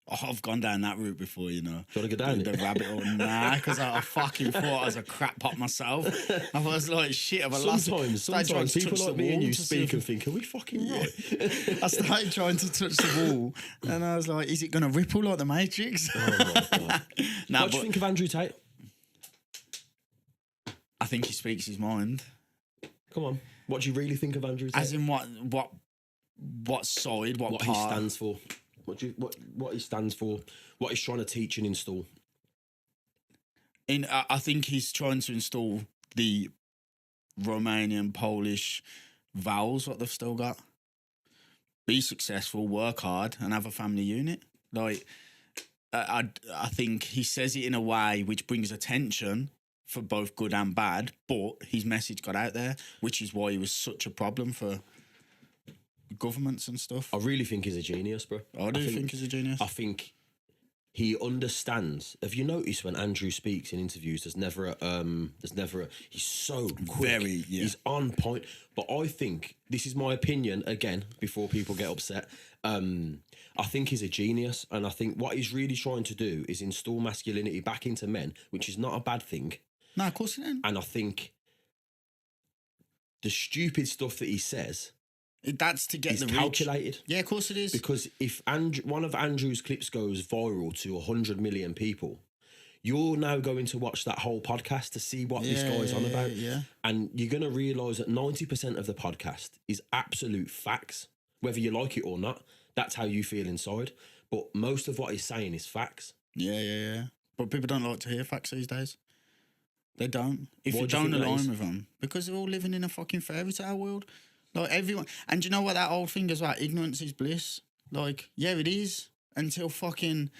oh, I've gone down that route before, you know. Do you want to go down The it? rabbit hole, nah, because I fucking thought I was a crap pot myself. I was like, shit, I've lost. Sometimes people like me and you speak and think, are we fucking right? I started trying to touch the wall, and I was like, is it going to ripple like the Matrix? Oh my God. Nah, What do you think of Andrew Tate? I think he speaks his mind. Come on. What do you really think of Andrew Tate? As in what side, what What part? he stands for. What he stands for. What he's trying to teach and install. I think he's trying to install the Romanian, Polish vows, what they've still got. Be successful, work hard, and have a family unit. Like, I think he says it in a way which brings attention for both good and bad, but his message got out there, which is why he was such a problem for governments and stuff. I really think he's a genius, bro. I think he's a genius. I think he understands. Have you noticed when Andrew speaks in interviews, there's never a, he's so quick. He's on point. But I think, this is my opinion, again, before people get upset, I think he's a genius. And I think what he's really trying to do is install masculinity back into men, which is not a bad thing. No, of course it isn't. And I think the stupid stuff that he says, that's to get is the reach. calculated. Yeah, of course it is. Because if one of Andrew's clips goes viral to 100 million people, you're now going to watch that whole podcast to see what this guy's on about. Yeah. And you're going to realise that 90% of the podcast is absolute facts. Whether you like it or not, that's how you feel inside. But most of what he's saying is facts. Yeah. But people don't like to hear facts these days. They don't. If Why you do you don't think that align is? with them, because they're all living in a fucking fairy tale world. Like everyone, and do you know what that old thing is about? Ignorance is bliss. Like, yeah, it is until fucking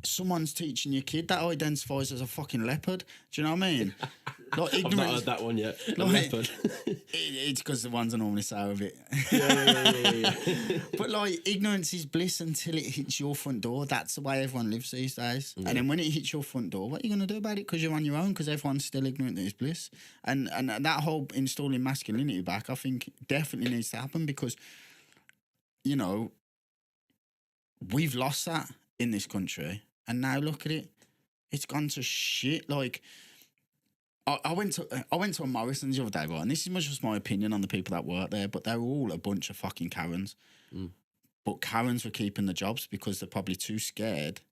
someone's teaching your kid that identifies as a fucking leopard. Do you know what I mean? Like I've not ignorance. heard that one yet. A Like, leopard. It's because the ones I normally say with it. yeah. But like ignorance is bliss until it hits your front door. That's the way everyone lives these days. Yeah. And then when it hits your front door, what are you going to do about it? Because you're on your own, because everyone's still ignorant that it's bliss. And that whole installing masculinity back, I think definitely needs to happen because, you know, we've lost that in this country. And now look at it. It's gone to shit. Like, I went to a Morrison's the other day, right? And this is much just my opinion on the people that work there, but they were all a bunch of fucking Karens. But Karens were keeping the jobs because they're probably too scared.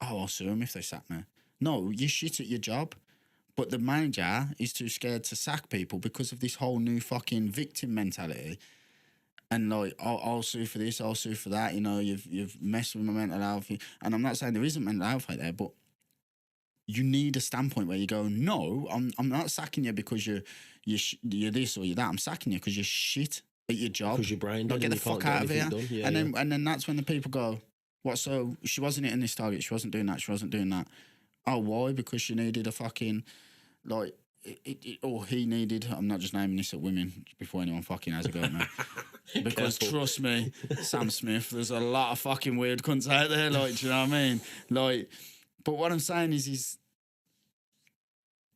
Oh, I'll sue them if they sack me. No, you're shit at your job. But the manager is too scared to sack people because of this whole new fucking victim mentality. And like, I'll sue for this, I'll sue for that. You know, you've messed with my mental health. And I'm not saying there isn't mental health out there, but you need a standpoint where you go, no, I'm not sacking you because you're this or you're that. I'm sacking you because you're shit at your job. Because your brain Like, dead get and the you fuck can't out of get here. anything done. Yeah, And then that's when the people go, what? So she wasn't hitting this target. She wasn't doing that. She wasn't doing that. Oh, why? Because she needed a fucking like. Or he needed. I'm not just naming this at women before anyone fucking has a go at me. Because trust me, Sam Smith, there's a lot of fucking weird cunts out there. Like, do you know what I mean? Like, but what I'm saying is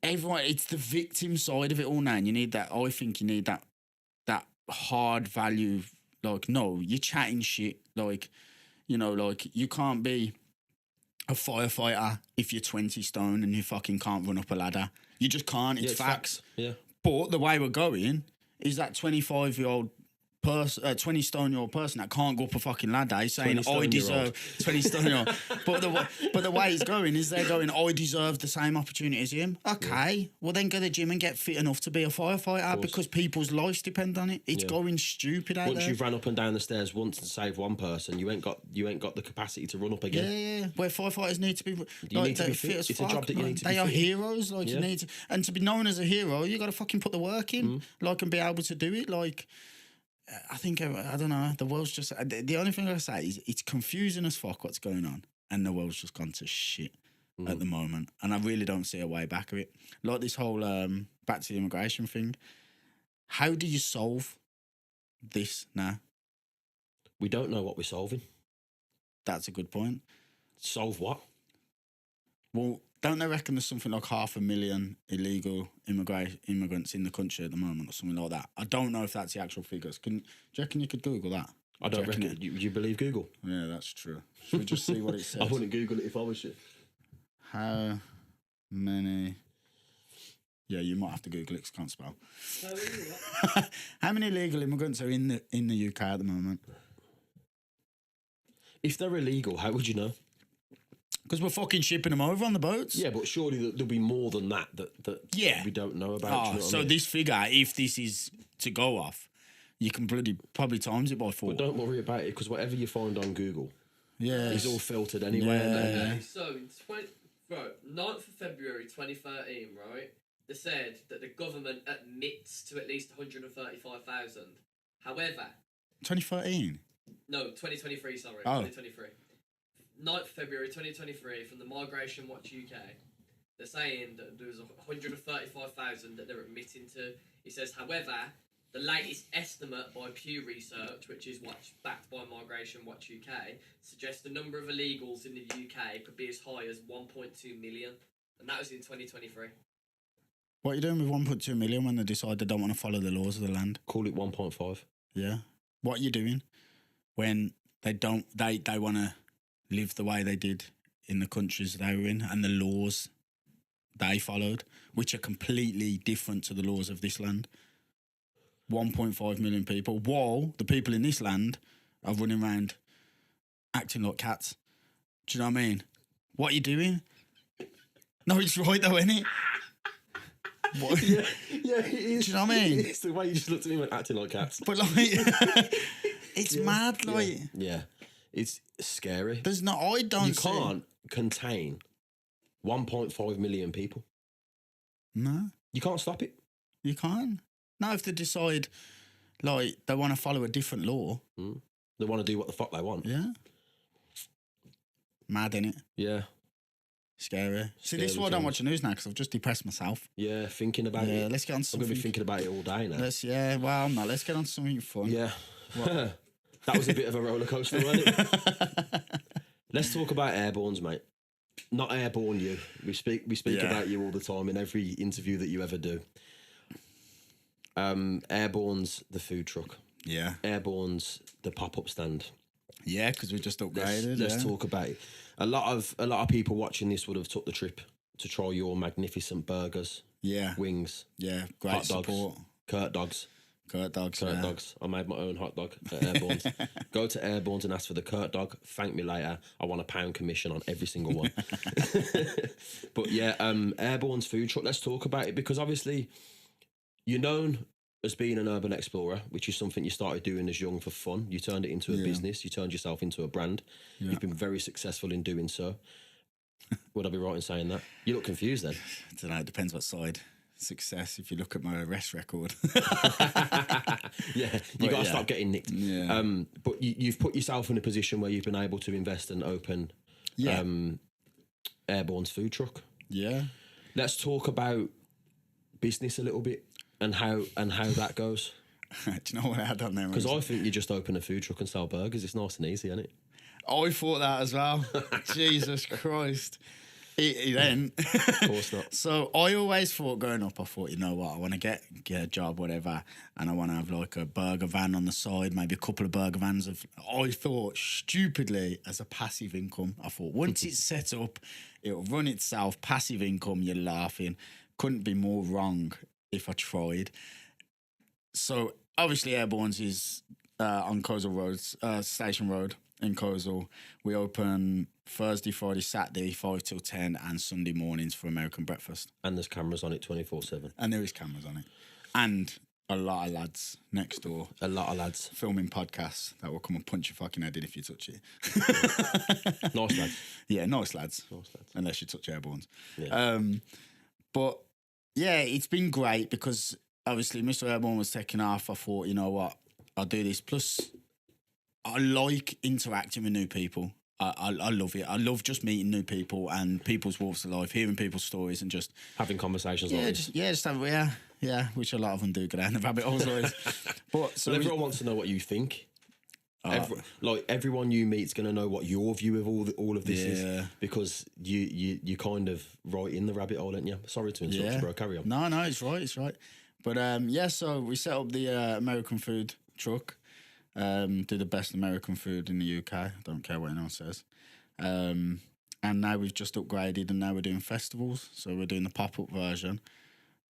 everyone. It's the victim side of it all now. And you need that. I think you need that hard value. Like, no, you're chatting shit. Like, you know, like you can't be a firefighter if you're 20 stone and you fucking can't run up a ladder. You just can't. It's facts. Yeah. But the way we're going is that 25-year-old 20 stone year old person that can't go up a fucking ladder. He's saying, 20 I stone year old. deserve 20 stone year old. But the way it's going is they're going, I deserve the same opportunity as him. Okay, well then go to the gym and get fit enough to be a firefighter because people's lives depend on it. It's going stupid out Once there. you've ran up and down the stairs once to save one person, you ain't got the capacity to run up again. Yeah. Where firefighters need to be, You need to be fit. as It's fuck. a job that you need to be They are fit in. heroes. Like you need to, and to be known as a hero, you got to fucking put the work in, like, and be able to do it. Like, I think I don't know. The world's just the only thing I say is it's confusing as fuck what's going on, and the world's just gone to shit at the moment. And I really don't see a way back of it. Like this whole back to the immigration thing. How do you solve this now? We don't know what we're solving. That's a good point. Solve what? Well, don't they reckon there's something like 500,000 illegal immigrants in the country at the moment or something like that? I don't know if that's the actual figures. Do you reckon you could Google that? I don't reckon it. You believe Google? Yeah, that's true. Should we just see what it says? I wouldn't Google it if I was you. How many... Yeah, you might have to Google it 'cause I can't spell. How many illegal immigrants are in the UK at the moment? If they're illegal, how would you know? Because we're fucking shipping them over on the boats. Yeah, but surely there'll be more than that Yeah. we don't know about. Oh, do you know what I so mean? this figure, if this is to go off, you can probably times it by 4. But don't worry about it, because whatever you find on Google Yeah, is all filtered anyway. Yeah. Okay, so in 9th of February 2013, right, they said that the government admits to at least 135,000. However, 2013. no, 2023, sorry, Oh. 2023. 9th of February 2023 from the Migration Watch UK, they're saying that there was 135,000 that they're admitting to. It says, however, the latest estimate by Pew Research, which is backed by Migration Watch UK, suggests the number of illegals in the UK could be as high as 1.2 million, and that was in 2023. What are you doing with 1.2 million when they decide they don't want to follow the laws of the land? Call it 1.5. Yeah. What are you doing when they don't? They want to live the way they did in the countries they were in and the laws they followed, which are completely different to the laws of this land. 1.5 million people. While the people in this land are running around acting like cats. Do you know what I mean? What are you doing? No, it's right though, isn't it? What? Yeah, it is. Do you know what I mean? It's the way you just looked at me and went, acting like cats. But like, it's mad. Like, Yeah, it's scary. there's no. I don't. You see- can't contain 1.5 million people. No, You can't stop it. you can't. No, if they decide, like, they want to follow a different law. They want to do what the fuck they want. Yeah. Mad, innit? Yeah, Scary. See, this is Scary why I don't times. watch the news now because I've just depressed myself. yeah. Thinking about Yeah, it. let's get on to I'm gonna something. be thinking about it all day now. Well, no, let's get on to something fun. Yeah. That was a bit of a roller coaster, wasn't it? Let's talk about Airborne's, mate. Not Airborne you. We speak Yeah. about you all the time in every interview that you ever do. Airborne's the food truck. Yeah. Airborne's the pop-up stand. Yeah, because we just upgraded. Let's talk about it. A lot of people watching this would have took the trip to try your magnificent burgers, Yeah. wings, Yeah. Great hot dogs, support. Kurt dogs. Kurt dogs. Kurt yeah. dogs. I made my own hot dog at Airborne's. Go to Airborne's and ask for the Kurt dog. Thank me later. I want £1 commission on every single one. But yeah, Airborne's food truck. Let's talk about it because obviously you're known as being an urban explorer, which is something you started doing as young for fun. You turned it into a business. You turned yourself into a brand. Yeah. You've been very successful in doing so. Would I be right in saying that? You look confused then. I don't know. It depends what side. Success, if you look at my arrest record. Yeah, you got to stop getting nicked. Yeah. But you've put yourself in a position where you've been able to invest and open Airborne's food truck. Yeah. Let's talk about business a little bit and how that goes. Do you know what I had on there? Because I think you just open a food truck and sell burgers. It's nice and easy, isn't it? I thought that as well. Jesus Christ. It ain't. Of course not. So I always thought growing up, I thought, you know what, I want to get a job, whatever, and I want to have like a burger van on the side, maybe a couple of burger vans. I thought stupidly as a passive income. I thought once it's set up, it'll run itself, passive income, you're laughing. Couldn't be more wrong if I tried. So obviously Airborne's is on Coleshill Roads, Station Road in Coleshill. We open Thursday, Friday, Saturday, 5 till 10, and Sunday mornings for American breakfast. And there's cameras on it 24/7. And there is cameras on it. And a lot of lads next door. A lot of lads. Filming podcasts that will come and punch your fucking head in if you touch it. Nice lads. Yeah, nice lads. Nice lads. Unless you touch Airborne's. Yeah. But yeah, it's been great because obviously Mr. Airborne was taking off. I thought, you know what, I'll do this. Plus, I like interacting with new people. I love it. I love just meeting new people and people's walks of life, hearing people's stories, and just having conversations. Yeah, like just have which a lot of them do go down the rabbit holes. But so everyone wants to know what you think. Everyone you meet's going to know what your view of all of this is, because you kind of right in the rabbit hole, aren't you? Sorry to interrupt you, bro. Carry on. No, it's right. But so we set up the American food truck. Do the best American food in the UK. I don't care what anyone says. And now we've just upgraded, and now we're doing festivals. So we're doing the pop-up version.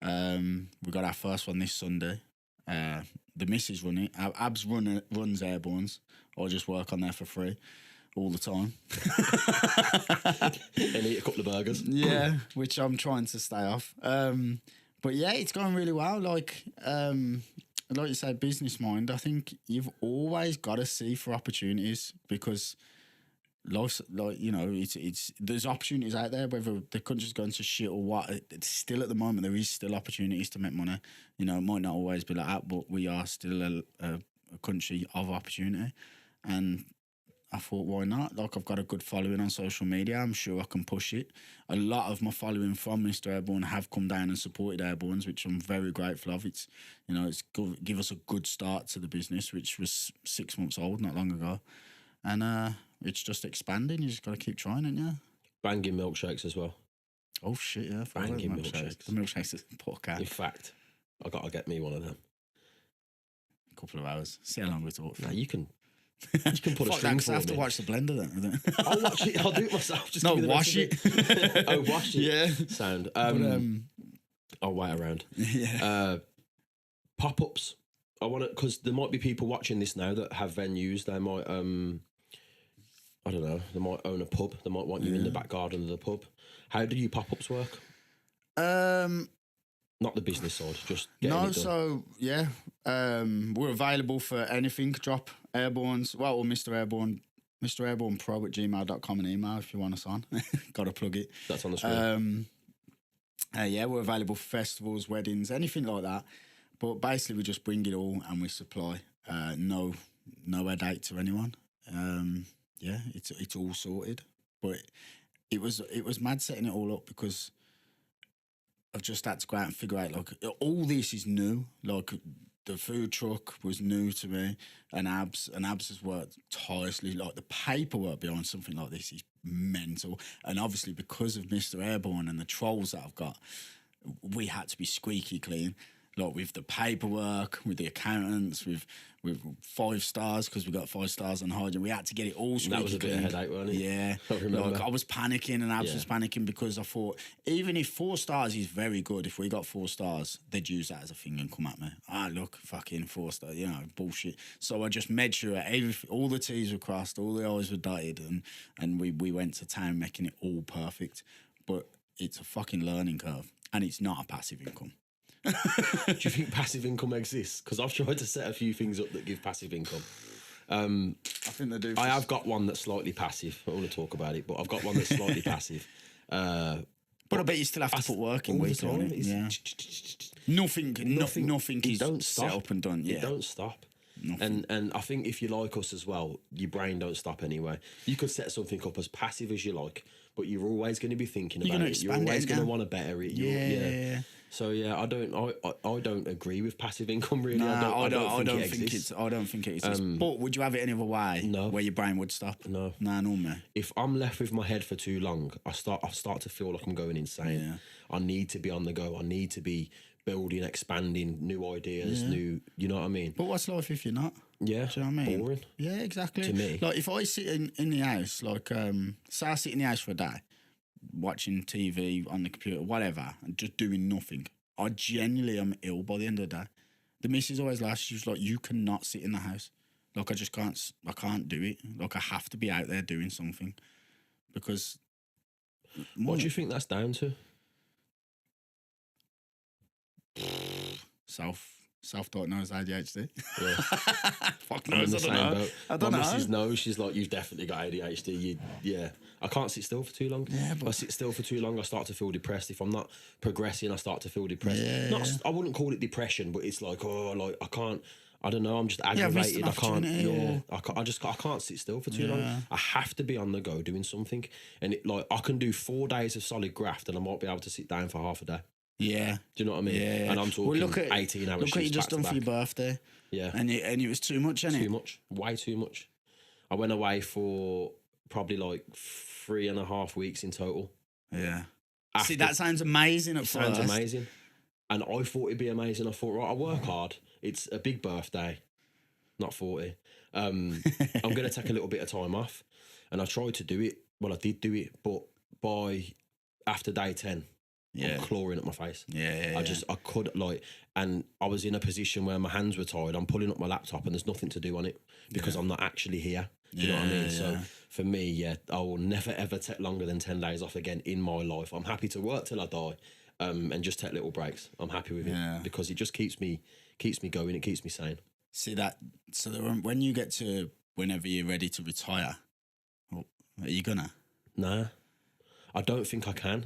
We got our first one this Sunday. The missus run it. Abs runs Airborne's. I just work on there for free all the time. And eat a couple of burgers. Yeah, which I'm trying to stay off. But yeah, it's going really well. Like you say, business mind. I think you've always got to see for opportunities, because life's it's there's opportunities out there, whether the country's going to shit or what. It's still at the moment there is still opportunities to make money. It might not always be like that, but we are still a country of opportunity. And I thought, why not? Like, I've got a good following on social media. I'm sure I can push it. A lot of my following from Mr. Airborne have come down and supported Airborne's, which I'm very grateful of. It's, it's give us a good start to the business, which was 6 months old not long ago. And it's just expanding. You just got to keep trying, haven't you? Banging milkshakes as well. Oh, shit, yeah. Banging milkshakes. The milkshakes is pork. In fact, I got to get me one of them. A couple of hours. See how long we talk for. Nah, you can put a string for me. I have to watch the blender then. I'll watch it. I'll do it myself. Just wash it. Oh, wash it. Yeah. Sound. I'll wait around. Yeah. Pop-ups. I want to, because there might be people watching this now that have venues. They might, I don't know, they might own a pub. They might want you in the back garden of the pub. How do you pop-ups work? Not the business side, just getting it done. We're available for anything. Drop Airborne's, or Mr. Airborne, Mr. Airborne Pro at gmail.com an email if you want us on. Got to plug it. That's on the screen. We're available for festivals, weddings, anything like that. But basically, we just bring it all and we supply. No headache to anyone. It's all sorted. But it was mad setting it all up, because I've just had to go out and figure out, like, all this is new. Like, the food truck was new to me, and Abs has worked tirelessly. Like, the paperwork behind something like this is mental. And obviously, because of Mr. Airborne and the trolls that I've got, we had to be squeaky clean. Like, with the paperwork, with the accountants, with 5 stars, because we got 5 stars on hygiene. We had to get it all squeaky clean. That was a bit of a headache, wasn't it? Yeah. I remember. Like, I was panicking, and Abs was panicking, because I thought, even if 4 stars is very good, if we got 4 stars, they'd use that as a thing and come at me. Look, fucking 4 stars, bullshit. So I just made sure all the T's were crossed, all the I's were dotted, and we went to town making it all perfect. But it's a fucking learning curve, and it's not a passive income. Do you think passive income exists? Because I've tried to set a few things up that give passive income. I think they do. I have got one that's slightly passive. I don't want to talk about it, but I've got one that's slightly passive. But I bet you still have to put work in weekly on it. Yeah. Nothing is don't set stop. up and done. Yeah. It don't stop. And I think if you're like us as well, your brain don't stop anyway. You could set something up as passive as you like, but you're always going to be thinking about it. You're always going to want to better it. Yeah. So yeah, I don't agree with passive income really. Nah, I don't think it exists. But would you have it any other way? No. Where your brain would stop? No. Nah, no, man. If I'm left with my head for too long, I start to feel like I'm going insane. Yeah. I need to be on the go. I need to be building, expanding, new ideas, you know what I mean? But what's life if you're not? Yeah. Do you know what I mean? Boring. Yeah, exactly. To me. Like, if I sit in the house, like, say I sit in the house for a day, watching TV on the computer, whatever, and just doing nothing, I genuinely am ill by the end of the day. The missus always laughs. She was like, you cannot sit in the house. Like, I can't do it. Like, I have to be out there doing something because. What do you think that's down to? Self-diagnosed ADHD. Yeah. Fuck I'm in knows, the I same don't know. boat. I don't My know. missus knows. She's like, you've definitely got ADHD. Yeah. I can't sit still for too long. Yeah, If I but- sit still for too long, I start to feel depressed. If I'm not progressing, I start to feel depressed. Yeah. I wouldn't call it depression, but it's like, I can't. I don't know. I'm just I've missed aggravated. an I can't. opportunity Yeah. or- I can't sit still for too long. I have to be on the go doing something. And I can do 4 days of solid graft, and I might be able to sit down for half a day. Yeah. Do you know what I mean? Yeah. And I'm talking Well, look at 18 hours. Look what you just done for your birthday. Yeah. And it was too much, innit? Too much, way too much. I went away for probably like 3.5 weeks in total. Yeah. After- See, that sounds amazing at It first. sounds amazing. And I thought it'd be amazing. I thought, right, I work hard. It's a big birthday, not 40. I'm going to take a little bit of time off. And I tried to do it. Well, I did do it. But after day 10, I'm clawing at my face. Yeah. I could and I was in a position where my hands were tied. I'm pulling up my laptop and there's nothing to do on it because I'm not actually here. Do you know what I mean? So for me, I will never ever take longer than 10 days off again in my life. I'm happy to work till I die, and just take little breaks. I'm happy with it because it just keeps me going. It keeps me sane. See that? So when you get to whenever you're ready to retire, are you gonna? Nah, I don't think I can.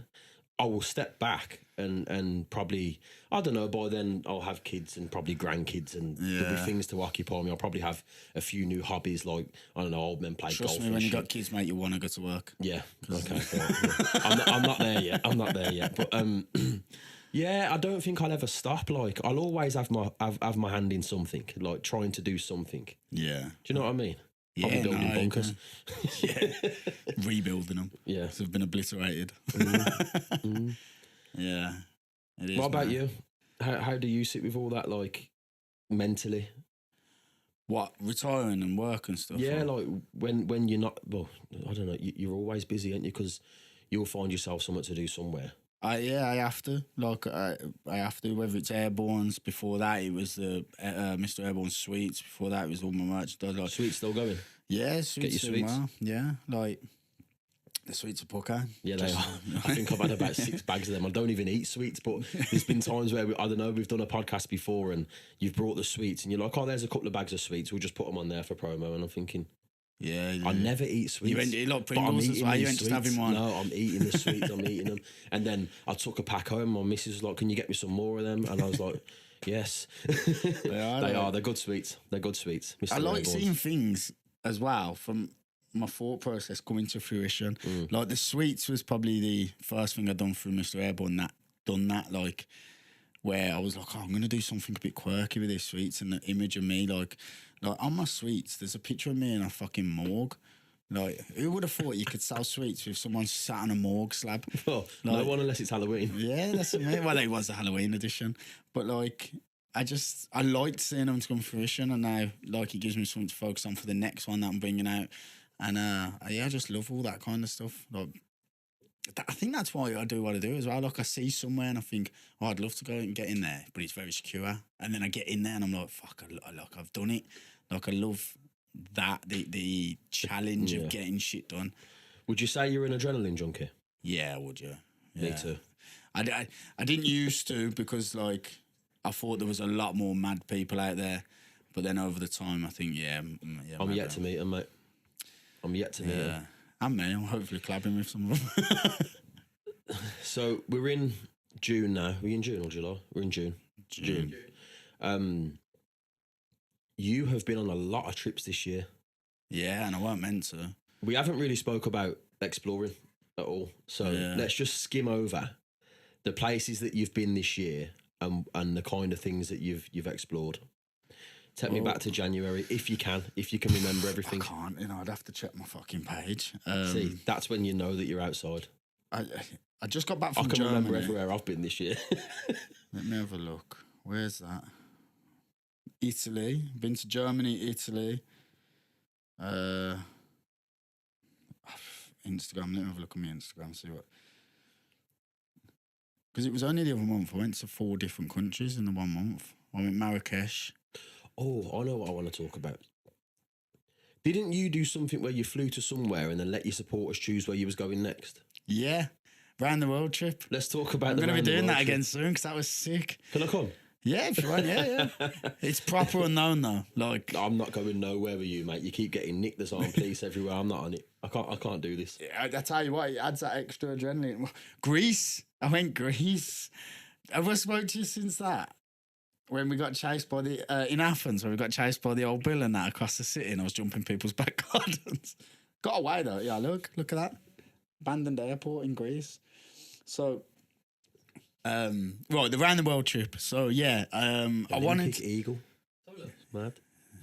I will step back and probably, I don't know, by then I'll have kids and probably grandkids and there'll be things to occupy me. I'll probably have a few new hobbies like, I don't know, old men play golf. Trust me, when you got kids, mate, you want to go to work. Yeah, okay. I'm not there yet. I'm not there yet. But yeah, I don't think I'll ever stop. Like, I'll always have my hand in something, like trying to do something. Yeah. Do you know what I mean? I'll be building bunkers. Rebuilding them. Yeah. So they've been obliterated. Yeah. It is, What about man. you? How do you sit with all that, like, mentally? What, retiring and work and stuff? Yeah, or? like when you're not, well, I don't know, you're always busy, aren't you? Because you'll find yourself something to do somewhere. I have to. Like, I have to, whether it's Airborne's. Before that, it was the Mr. Airborne Sweets. Before that, it was all my merchandise. Like, Sweets still going? yeah, sweets. your sweets. Well. Yeah, like, the sweets are pucker. Yeah, they are. I think I've had about 6 bags of them. I don't even eat sweets, but there's been times where, I don't know, we've done a podcast before and you've brought the sweets and you're like, oh, there's a couple of bags of sweets. We'll just put them on there for promo. And I'm thinking, Yeah. I never eat sweets. You went like but I'm Pringles as eating well. You these ain't just having sweets. one. No, I'm eating the sweets. I'm eating them. And then I took a pack home. My missus was like, can you get me some more of them? And I was like, yes. They are. They're good sweets. They're good sweets. Mr. I like Airborne. seeing things as well from my thought process coming to fruition. Like, the sweets was probably the first thing I done through Mr. Airborne like, where I was like, oh, I'm going to do something a bit quirky with these sweets, and the image of me, like on my sweets, there's a picture of me in a fucking morgue. Like, who would have thought you could sell sweets with someone sat on a morgue slab? Oh, no one unless it's Halloween. Yeah, that's amazing. Well, it was a Halloween edition, but like, I liked seeing them come to fruition, and now, like, it gives me something to focus on for the next one that I'm bringing out, and I just love all that kind of stuff. Like, I think that's why I do what I do as well. Like, I see somewhere and I think, oh, I'd love to go and get in there, but it's very secure, and then I get in there and I'm like, fuck, I've done it. Like, I love that the challenge of getting shit done. Would you say you're an adrenaline junkie? Yeah, would you? Me too. I didn't used to, because, like, I thought there was a lot more mad people out there, but then over the time, I think, I'm yet to meet them, mate. I'm yet to meet them. And me, I'm hopefully collabing with some of them. So we're in June now. Are we in June or July? We're in June. June. You have been on a lot of trips this year. Yeah, and I weren't meant to. We haven't really spoke about exploring at all. So let's just skim over the places that you've been this year and the kind of things that you've explored. Take me back to January, if you can remember everything. I can't, I'd have to check my fucking page. See, that's when you know that you're outside. I just got back from I can Germany. remember everywhere I've been this year. Let me have a look. Where's that? Italy. Been to Germany, Italy. Instagram. Let me have a look on my Instagram, see what. Because it was only the other month. I went to 4 different countries in the 1 month. I went Marrakesh. Oh, I know what I want to talk about. Didn't you do something where you flew to somewhere and then let your supporters choose where you was going next? Yeah, round the world trip. Let's talk about I'm the going to be round the doing world that trip. again soon because that was sick. Can I come? Yeah, if you want, yeah. It's proper unknown though. Like, I'm not going nowhere with you, mate. You keep getting nicked as on police everywhere. I'm not on it. I can't do this. I tell you what, it adds that extra adrenaline. Greece. I went Greece. Have I spoke to you since that? When we got chased by the in Athens, when we got chased by the old bill and that across the city, and I was jumping people's back gardens. Got away though. Yeah, look at that. Abandoned airport in Greece. So, right, the round the world trip. So yeah, I wanted. Olympic eagle. Oh, look. It's mad.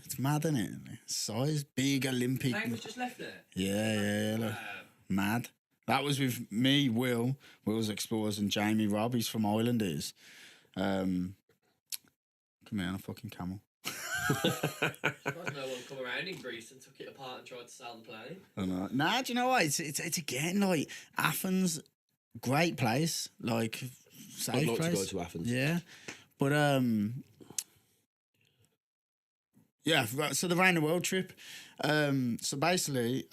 It's mad, isn't it? Size, big Olympic. Name was just left there. Yeah. Look. Wow. Mad. That was with me, Will's Explorers, and Jamie Robb. He's from Islanders. Come here on a fucking camel. Surprised no one come around in Greece and took it apart and tried to sell the plane. I know. Nah, do you know what? It's again like Athens, great place, like safe I'd like place. to go to Athens. Yeah, but yeah. So the round the world trip. So basically,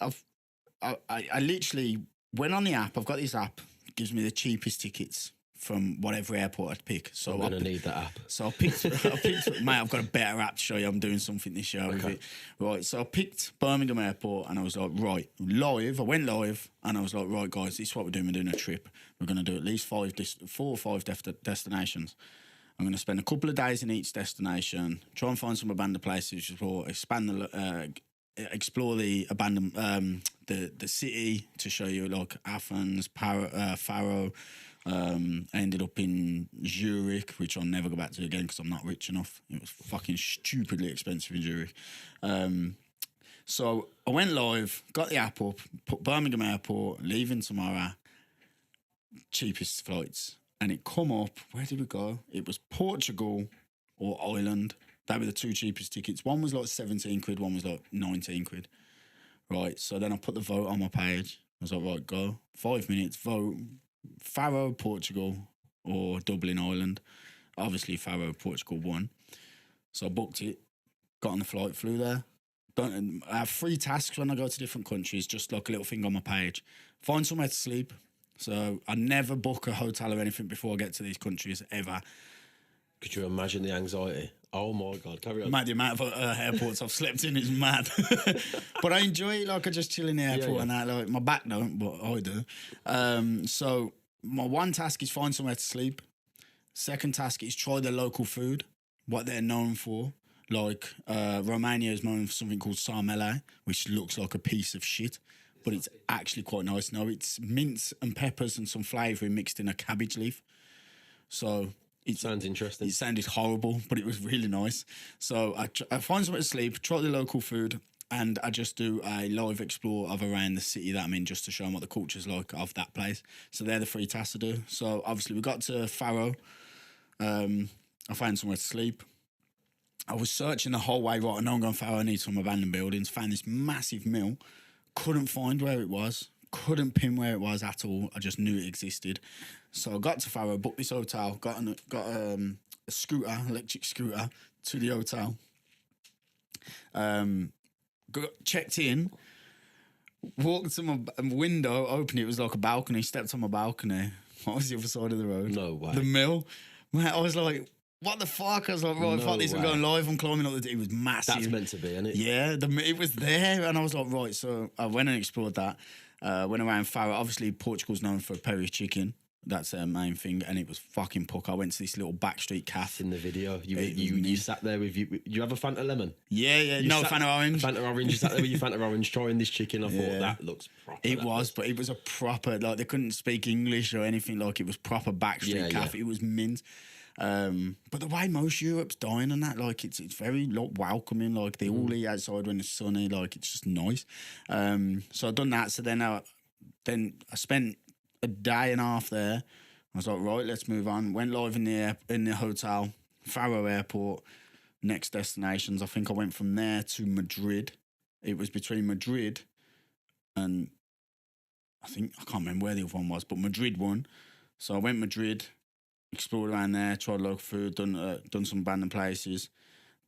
I literally went on the app. I've got this app. It gives me the cheapest tickets from whatever airport I'd pick. So I'm gonna need that app. So I picked, mate, I've got a better app to show you. I'm doing something this year with it. Right, so I picked Birmingham Airport and I was like, right, live. I went live and I was like, right, guys, this is what we're doing. We're doing a trip. We're going to do at least 4 or 5 destinations. I'm going to spend a couple of days in each destination, try and find some abandoned places, explore the abandoned, the city to show you like Athens, Faro. I ended up in Zurich, which I'll never go back to again because I'm not rich enough. It was fucking stupidly expensive in Zurich. So I went live, got the app up, put Birmingham Airport, leaving tomorrow, cheapest flights. And it come up, where did we go? It was Portugal or Ireland. They were the 2 cheapest tickets. One was like 17 quid, one was like 19 quid. Right, so then I put the vote on my page. I was like, right, go. 5 minutes, vote. Faro, Portugal, or Dublin, Ireland. Obviously, Faro, Portugal won. So I booked it, got on the flight, flew there. I have 3 tasks when I go to different countries, just like a little thing on my page. Find somewhere to sleep. So I never book a hotel or anything before I get to these countries, ever. Could you imagine the anxiety? Oh my God, carry on. Mad, the amount of airports I've slept in is mad. But I enjoy it, like I just chill in the airport and that. Like my back don't, but I do. So my one task is find somewhere to sleep. Second task is try the local food, what they're known for. Like Romania is known for something called sarmele, which looks like a piece of shit, but it's actually quite nice. No, it's mince and peppers and some flavouring mixed in a cabbage leaf. So it sounds interesting. It sounded horrible, but it was really nice. So I find somewhere to sleep, try the local food, and I just do a live explore of around the city that I'm in just to show them what the culture's like of that place. So they're the 3 tasks to do. So obviously we got to Faro. I found somewhere to sleep. I was searching the whole way, right, I know I'm going Faro, I need some abandoned buildings. Found this massive mill. Couldn't find where it was. Couldn't pin where it was at all. I just knew it existed. So I got to Faro, booked this hotel, got a scooter, electric scooter, to the hotel. Checked in, walked to my window, opened it was like a balcony, stepped on my balcony. What was the other side of the road? No way. The mill. Mate, I was like, what the fuck? I was like, right, fuck this, I'm going live, I'm climbing up it was massive. That's meant to be, isn't it? Yeah, it was there, and I was like, right, so I went and explored that. Went around Faro. Obviously, Portugal's known for peri chicken. That's their main thing, and it was fucking puck. I went to this little backstreet cafe. In the video, you sat there with you have a Fanta lemon? Yeah. No, Fanta orange. Fanta orange. You sat there with your Fanta orange, trying this chicken. I thought that looks proper. But it was a proper, like, they couldn't speak English or anything. Like, it was proper backstreet cafe. It was mint. But the way most Europe's dying and that, like, it's very like welcoming. Like, they all eat outside when it's sunny. Like, it's just nice. So I've done that. So then I spent a day and a half there. I was like, right, let's move on. Went live in the hotel, Faro Airport. Next destinations, I think I went from there to Madrid. It was between Madrid and I can't remember where the other one was, but Madrid won. So I went Madrid, explored around there, tried local food, done some abandoned places.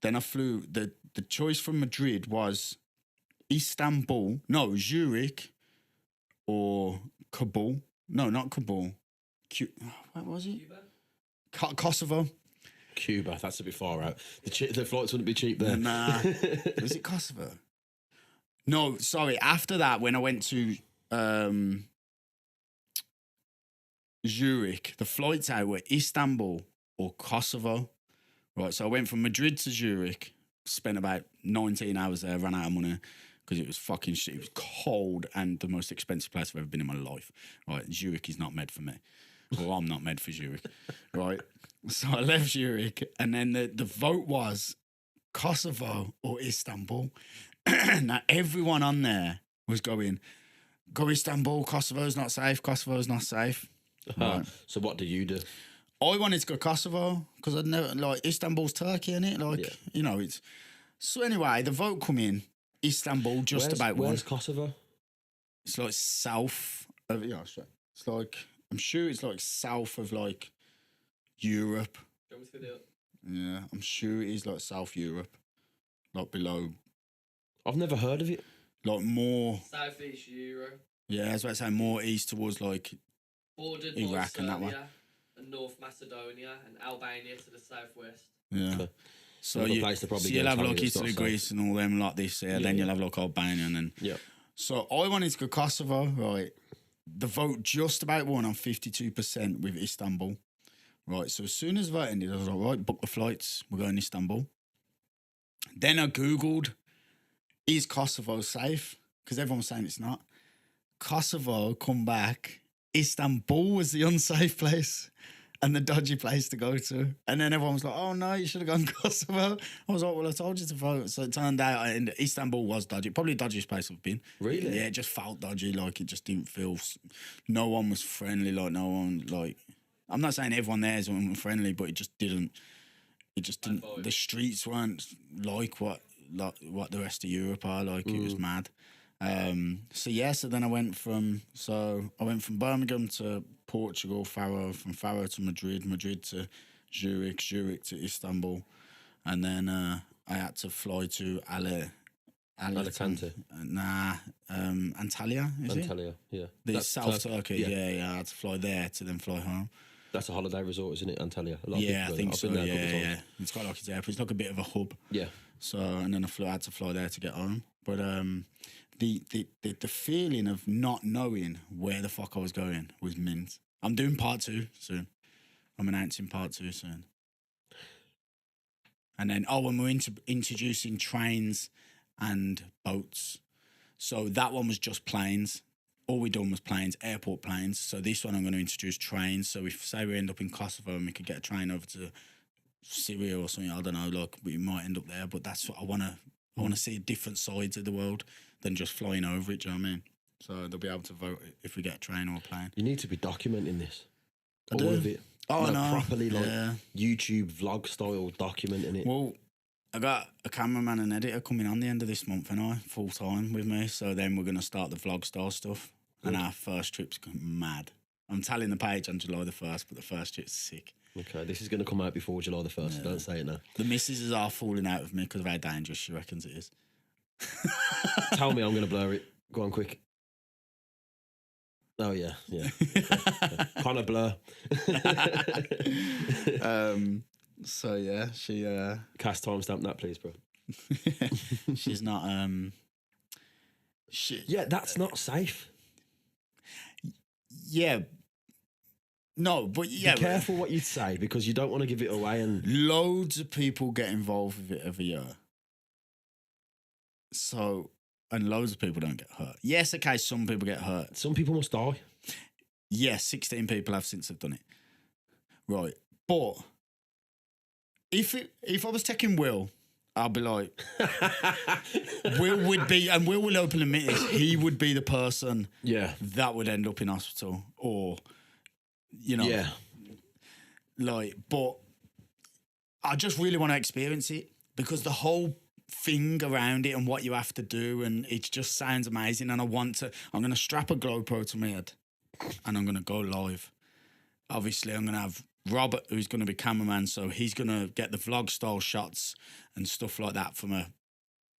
Then I flew. The choice from Madrid was Istanbul, no, Zurich or Kabul. No, not Kabul. What was it? Cuba? Kosovo. Cuba, that's a bit far out. The flights wouldn't be cheap there. Nah. Was it Kosovo? No, sorry. After that, when I went to Zurich, the flights out were Istanbul or Kosovo. Right, so I went from Madrid to Zurich, spent about 19 hours there, ran out of money because it was fucking shit. It was cold and the most expensive place I've ever been in my life. Right, Zurich is not made for me. Well, I'm not made for Zurich. Right, so I left Zurich and then the vote was Kosovo or Istanbul. Now, everyone on there was going, go Istanbul, Kosovo's not safe, Kosovo's not safe. Right. So what do you do? I wanted to go Kosovo because I'd never, like, Istanbul's Turkey, innit? Like, Yeah. you know, it's... So anyway, the vote come in, Istanbul just about won. Where's Kosovo? It's like south of... Yeah, sorry. It's like... I'm sure it's like south of, like, Europe. Do you want me to do it? Yeah, I'm sure it is like South Europe. Like below... I've never heard of it. Like more... Southeast Europe. Yeah, I was about to say more east towards, like... Bordered Iraq by and that one. Serbia and North Macedonia and Albania to the southwest. Yeah. Okay. So, Another place to probably go you'll have travel like that's Italy, not Greece and all them like this, yeah. Then you'll have like Albania and then... Yeah. So I wanted to go Kosovo, right? The vote just about won on 52% with Istanbul. Right, so as soon as vote ended, I was like, right, book the flights, we're going to Istanbul. Then I Googled, is Kosovo safe? Because everyone was saying it's not. Kosovo come back, Istanbul was the unsafe place and the dodgy place to go to. And then everyone was like, oh no, you should have gone Kosovo. I was like, well, I told you to vote. So it turned out Istanbul was dodgy. Probably the dodgiest place I've been. Really? Yeah, it just felt dodgy. Like, it just didn't feel... No one was friendly. Like, no one, like... I'm not saying everyone there is friendly, but it just didn't... It just didn't... The streets weren't like what the rest of Europe are. Like, it was mad. So then I went from Birmingham to Portugal, Faro, from Faro to Madrid, Madrid to Zurich, Zurich to Istanbul, and then I had to fly to Alicante. Antalya, is it? Antalya, yeah. That's South Turkey, yeah. I had to fly there to then fly home. That's a holiday resort, isn't it, Antalya? A lot of Yeah, I people think I've so, been there a couple yeah. times. It's quite like it's airport. It's like a bit of a hub. Yeah. So, and then I had to fly there to get home. But the feeling of not knowing where the fuck I was going was mint. I'm doing part 2 soon. I'm announcing part 2 soon. And then, and we're introducing trains and boats. So that one was just planes. All we done was planes, airport planes. So this one I'm going to introduce trains. So if, say, we end up in Kosovo and we could get a train over to Syria or something, I don't know, like, we might end up there. But that's what I want to see different sides of the world than just flying over it, do you know what I mean? So they'll be able to vote if we get a train or a plane. You need to be documenting this. I All do. of it. Oh, no. Properly, like, YouTube vlog style documenting it. Well, I got a cameraman and editor coming on the end of this month, and I full time with me. So then we're going to start the vlog style stuff. Good. And our first trip's mad. I'm telling the page on July the 1st, but the first trip's sick. Okay, this is going to come out before July the 1st. Don't say it now. The missus are falling out with me because of how dangerous she reckons it is. Tell me I'm going to blur it. Go on, quick. Oh, yeah. Okay. Kind of blur. So, yeah, she... Cast timestamp that, please, bro. She's not... Yeah, that's not safe. Yeah. No, but yeah. Be careful what you say because you don't want to give it away. And loads of people get involved with it every year. So, and loads of people don't get hurt. Yes, okay, some people get hurt. Some people must die. Yes, 16 people have since they've done it. Right. But if I was taking Will, I'll be like, Will will openly admit this, he would be the person that would end up in hospital or, you know. Yeah. Like, but I just really want to experience it because the whole thing around it and what you have to do, and it just sounds amazing. And I'm going to strap a GoPro to my head and I'm going to go live. Obviously, I'm going to have Robert, who's going to be cameraman, so he's going to get the vlog style shots and stuff like that from a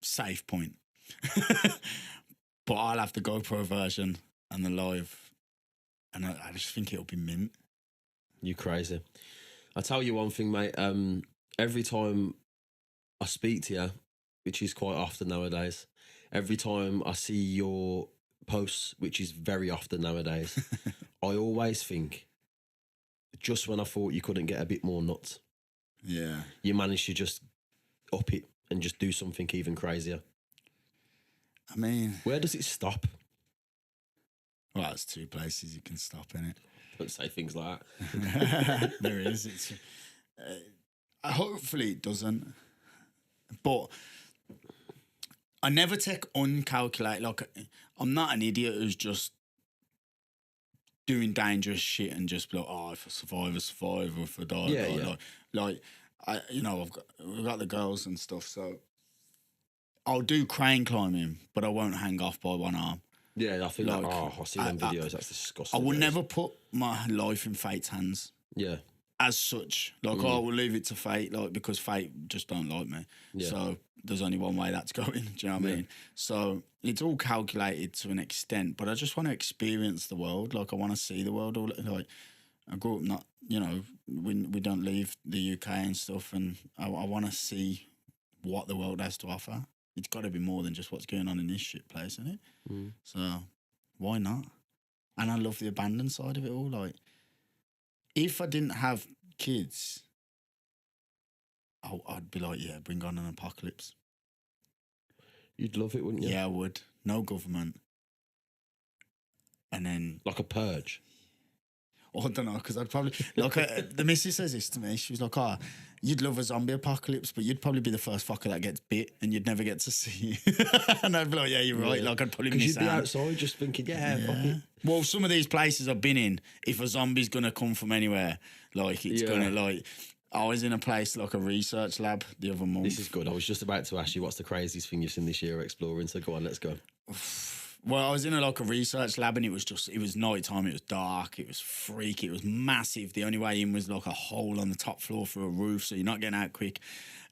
safe point. But I'll have the GoPro version and the live, and I just think it'll be mint. You crazy. I'll tell you one thing, mate. Every time I speak to you, which is quite often nowadays, every time I see your posts, which is very often nowadays, I always think, just when I thought you couldn't get a bit more nuts, Yeah. you managed to just up it and just do something even crazier. I mean, Where does it stop? well, there's two places you can stop in it. Don't say things like There is. It's hopefully it doesn't, but I never take uncalculated. Like, I'm not an idiot who's just doing dangerous shit and just be like, oh, if I survive, I survive, or if I die, Yeah, I die. yeah. Like we've got the girls and stuff, so I'll do crane climbing, but I won't hang off by one arm. Yeah, I think Like, I see them videos. That's disgusting. I would that is. never put my life in fate's hands. Yeah, As such, like, I will leave it to fate, like, because fate just don't like me. Yeah. So there's only one way that's going. Do you know what I mean? So it's all calculated to an extent, but I just want to experience the world. Like, I want to see the world. All like, I grew up not, we don't leave the UK and stuff, and I want to see what the world has to offer. It's got to be more than just what's going on in this shit place, isn't it? So why not? And I love the abandoned side of it all. Like, if I didn't have kids, I'd be like, yeah, bring on an apocalypse. you'd love it, wouldn't you? Yeah, I would. No government. And then, Like a purge. I don't know, because I'd probably, like, the missus says this to me. She was like, oh, you'd love a zombie apocalypse, but you'd probably be the first fucker that gets bit and you'd never get to see it. And I'd be like, yeah, you're right. Like, I'd probably Because miss you'd be out. outside just thinking, fuck it. Well, some of these places I've been in, if a zombie's going to come from anywhere, like, it's Yeah. going to, like, I was in a place like a research lab the other month. This is good. I was just about to ask you what's the craziest thing you've seen this year exploring. So go on, let's go. Well, I was in a research lab, and it was night time. It was dark. It was freaky. It was massive. The only way in was like a hole on the top floor through a roof, so you're not getting out quick.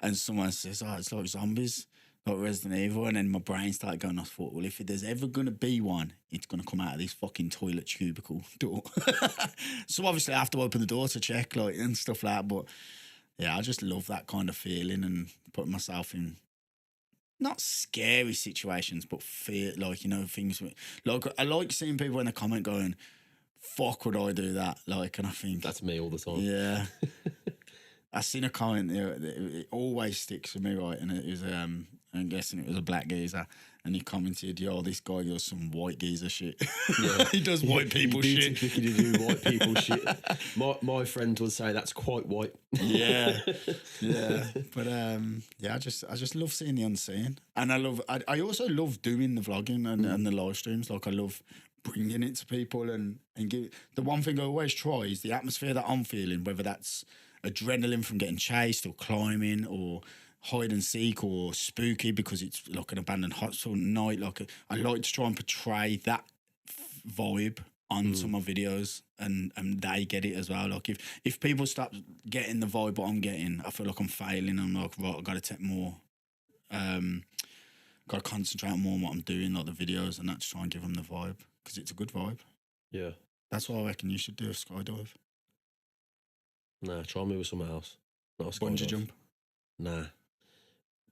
And someone says, oh, it's like zombies, like Resident Evil. And then my brain started going, I thought, well, if there's ever going to be one, it's going to come out of this fucking toilet cubicle door. So obviously I have to open the door to check, like, and stuff like that. But yeah, I just love that kind of feeling and putting myself in not scary situations, but fear, like, things. Like, I like seeing people in the comment going, fuck, would I do that? Like, and I think That's me all the time. yeah. I seen a comment there, it always sticks with me, right? And it was, I'm guessing it was a black geezer, and he commented, yo, this guy does some white geezer shit. Yeah. He does white people you shit. typically do white people shit. My friend would say that's quite white. Yeah, yeah. But yeah, I just love seeing the unseen, and I also love doing the vlogging and the live streams. Like, I love bringing it to people and give. The one thing I always try is the atmosphere that I'm feeling, whether that's adrenaline from getting chased or climbing or hide and seek or spooky because it's like an abandoned hospital night. Like, I like to try and portray that vibe onto my videos, and they get it as well. Like, if people start getting the vibe what I'm getting, I feel like I'm failing. I'm like, right, I've got to take more, got to concentrate more on what I'm doing, like the videos, and that's try and give them the vibe, because it's a good vibe. Yeah. That's why I reckon you should do a skydive. Nah, try me with something else. Not a Bungee skydive. jump. Nah.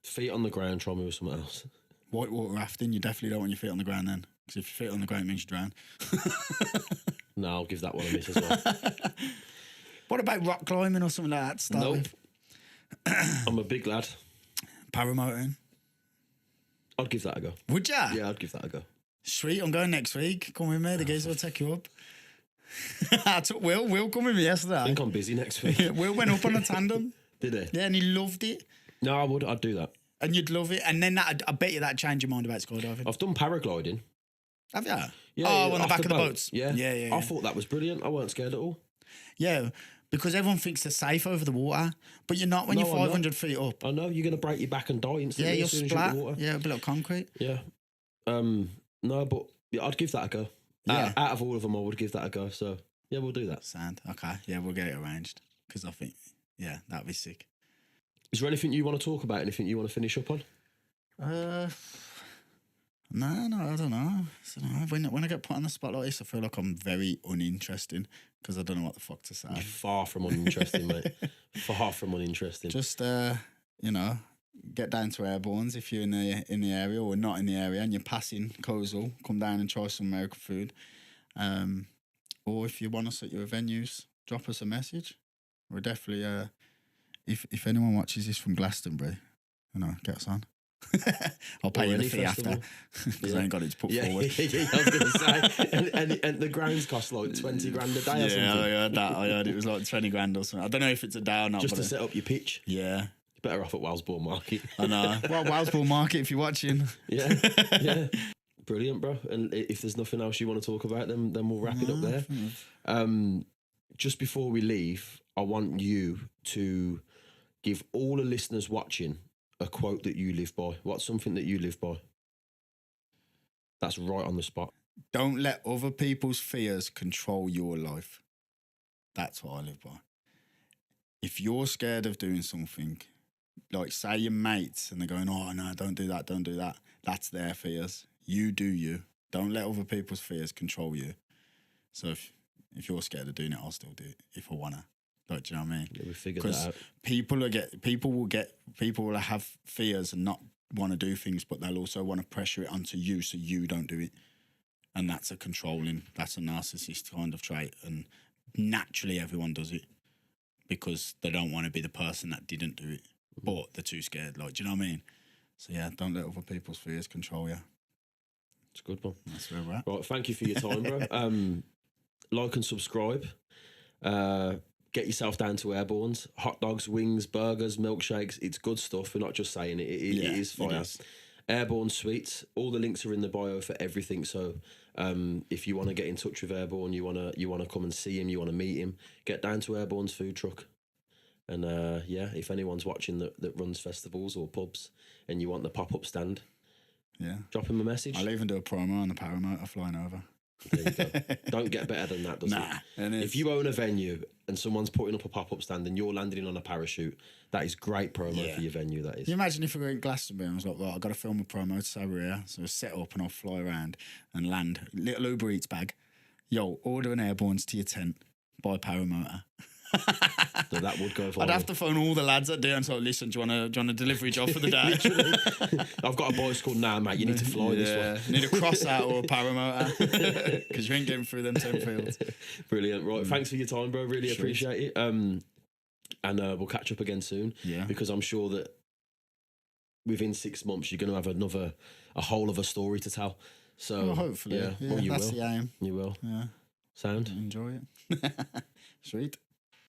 Feet on the ground, try me with something else. Whitewater rafting, you definitely don't want your feet on the ground then, because if your feet on the ground, it means you drown. No, I'll give that one a miss as well. What about rock climbing or something like that? Start Nope. with? I'm a big lad. Paramotoring. I'd give that a go. Would ya? Yeah, I'd give that a go. Sweet, I'm going next week. Come with me, the geezer will take you up. I took Will. Will come with me I yesterday. think I'm busy next week. Will went up on a tandem. Did he? Yeah, and he loved it. No, I would. I'd do that. And you'd love it. And then I bet you that'd change your mind about skydiving. I've done paragliding. Have you? Yeah, Oh, on the off back of the boat. boats. Yeah. Yeah. I thought that was brilliant. I weren't scared at all. Yeah, because everyone thinks they're safe over the water, but you're not when No, you're I'm 500 feet up. I know you're going to break your back and die Yeah, instantly. you'll as soon as you hit splat. the water. Yeah, a bit like concrete. Yeah. No, but yeah, I'd give that a go. Yeah. Out of all of them, I would give that a go. So yeah, we'll do that. Sand. Okay. Yeah, we'll get it arranged, because I think, yeah, that'd be sick. Is there anything you want to talk about? Anything you want to finish up on? No, I don't know. When I get put on the spot like this, I feel like I'm very uninteresting because I don't know what the fuck to say. You're far from uninteresting, mate. Far from uninteresting. Just get down to Airborne's if you're in the area or not in the area and you're passing Kozel, come down and try some American food. Or if you want us at your venues, drop us a message. We're definitely if anyone watches this from Glastonbury, get us on. I'll pay you the fee after because I ain't got it to put forward. Yeah, I was going to say, and the grounds cost like 20 grand a day or something. I heard that. I heard it was like 20 grand or something. I don't know if it's a day or not. Just to set up your pitch. Yeah. You're better off at Wellsbourne Market. I know. Well, Wellsbourne Market, if you're watching. Yeah. Brilliant, bro. And if there's nothing else you want to talk about, then we'll wrap it up there. Just before we leave, I want you to give all the listeners watching a quote that you live by. What's something that you live by? That's right on the spot. Don't let other people's fears control your life. That's what I live by. If you're scared of doing something, like say your mates and they're going, oh no, don't do that. That's their fears. You do you. Don't let other people's fears control you. So if you're scared of doing it, I'll still do it if I wanna. Like, do you know what I mean? Yeah, we figured that out. People will have fears and not want to do things, but they'll also want to pressure it onto you so you don't do it. And that's a narcissist kind of trait. And naturally everyone does it because they don't want to be the person that didn't do it, but they're too scared. Like, do you know what I mean? So yeah, don't let other people's fears control you. It's a good one. That's where we're at. Right, thank you for your time, bro. Like and subscribe. Get yourself down to Airborne's. Hot dogs, wings, burgers, milkshakes. It's good stuff. We're not just saying it. It is fire. It is. Airborne Sweets. All the links are in the bio for everything. So if you want to get in touch with Airborne, you want to come and see him, you want to meet him, get down to Airborne's food truck. And if anyone's watching that runs festivals or pubs and you want the pop-up stand, drop him a message. I'll even do a promo on the Paramotor flying over. There you go. Don't get better than that, does it? If you own a venue and someone's putting up a pop-up stand and you're landing on a parachute, that is great promo for your venue, that is. Can you imagine if we were in Glastonbury and I was like, right, I've got to film a promo to say we're here. So I set up and I'll fly around and land. Little Uber Eats bag. Yo, order an Airborne's to your tent. Buy Paramotor. So that would go viral. I'd have to phone all the lads that do and say, listen, do you want a delivery job for the day? I've got a boys called, nah, mate, you need to fly this one. You need a cross out or a Paramotor because you ain't getting through them 10 fields. Brilliant. Right, thanks for your time, bro. Really appreciate it. And we'll catch up again soon. Yeah. Because I'm sure that within 6 months you're going to have a whole of a story to tell. So well, hopefully. Yeah, well, you that's will. the aim. You will. Yeah. Sound? Enjoy it. Sweet.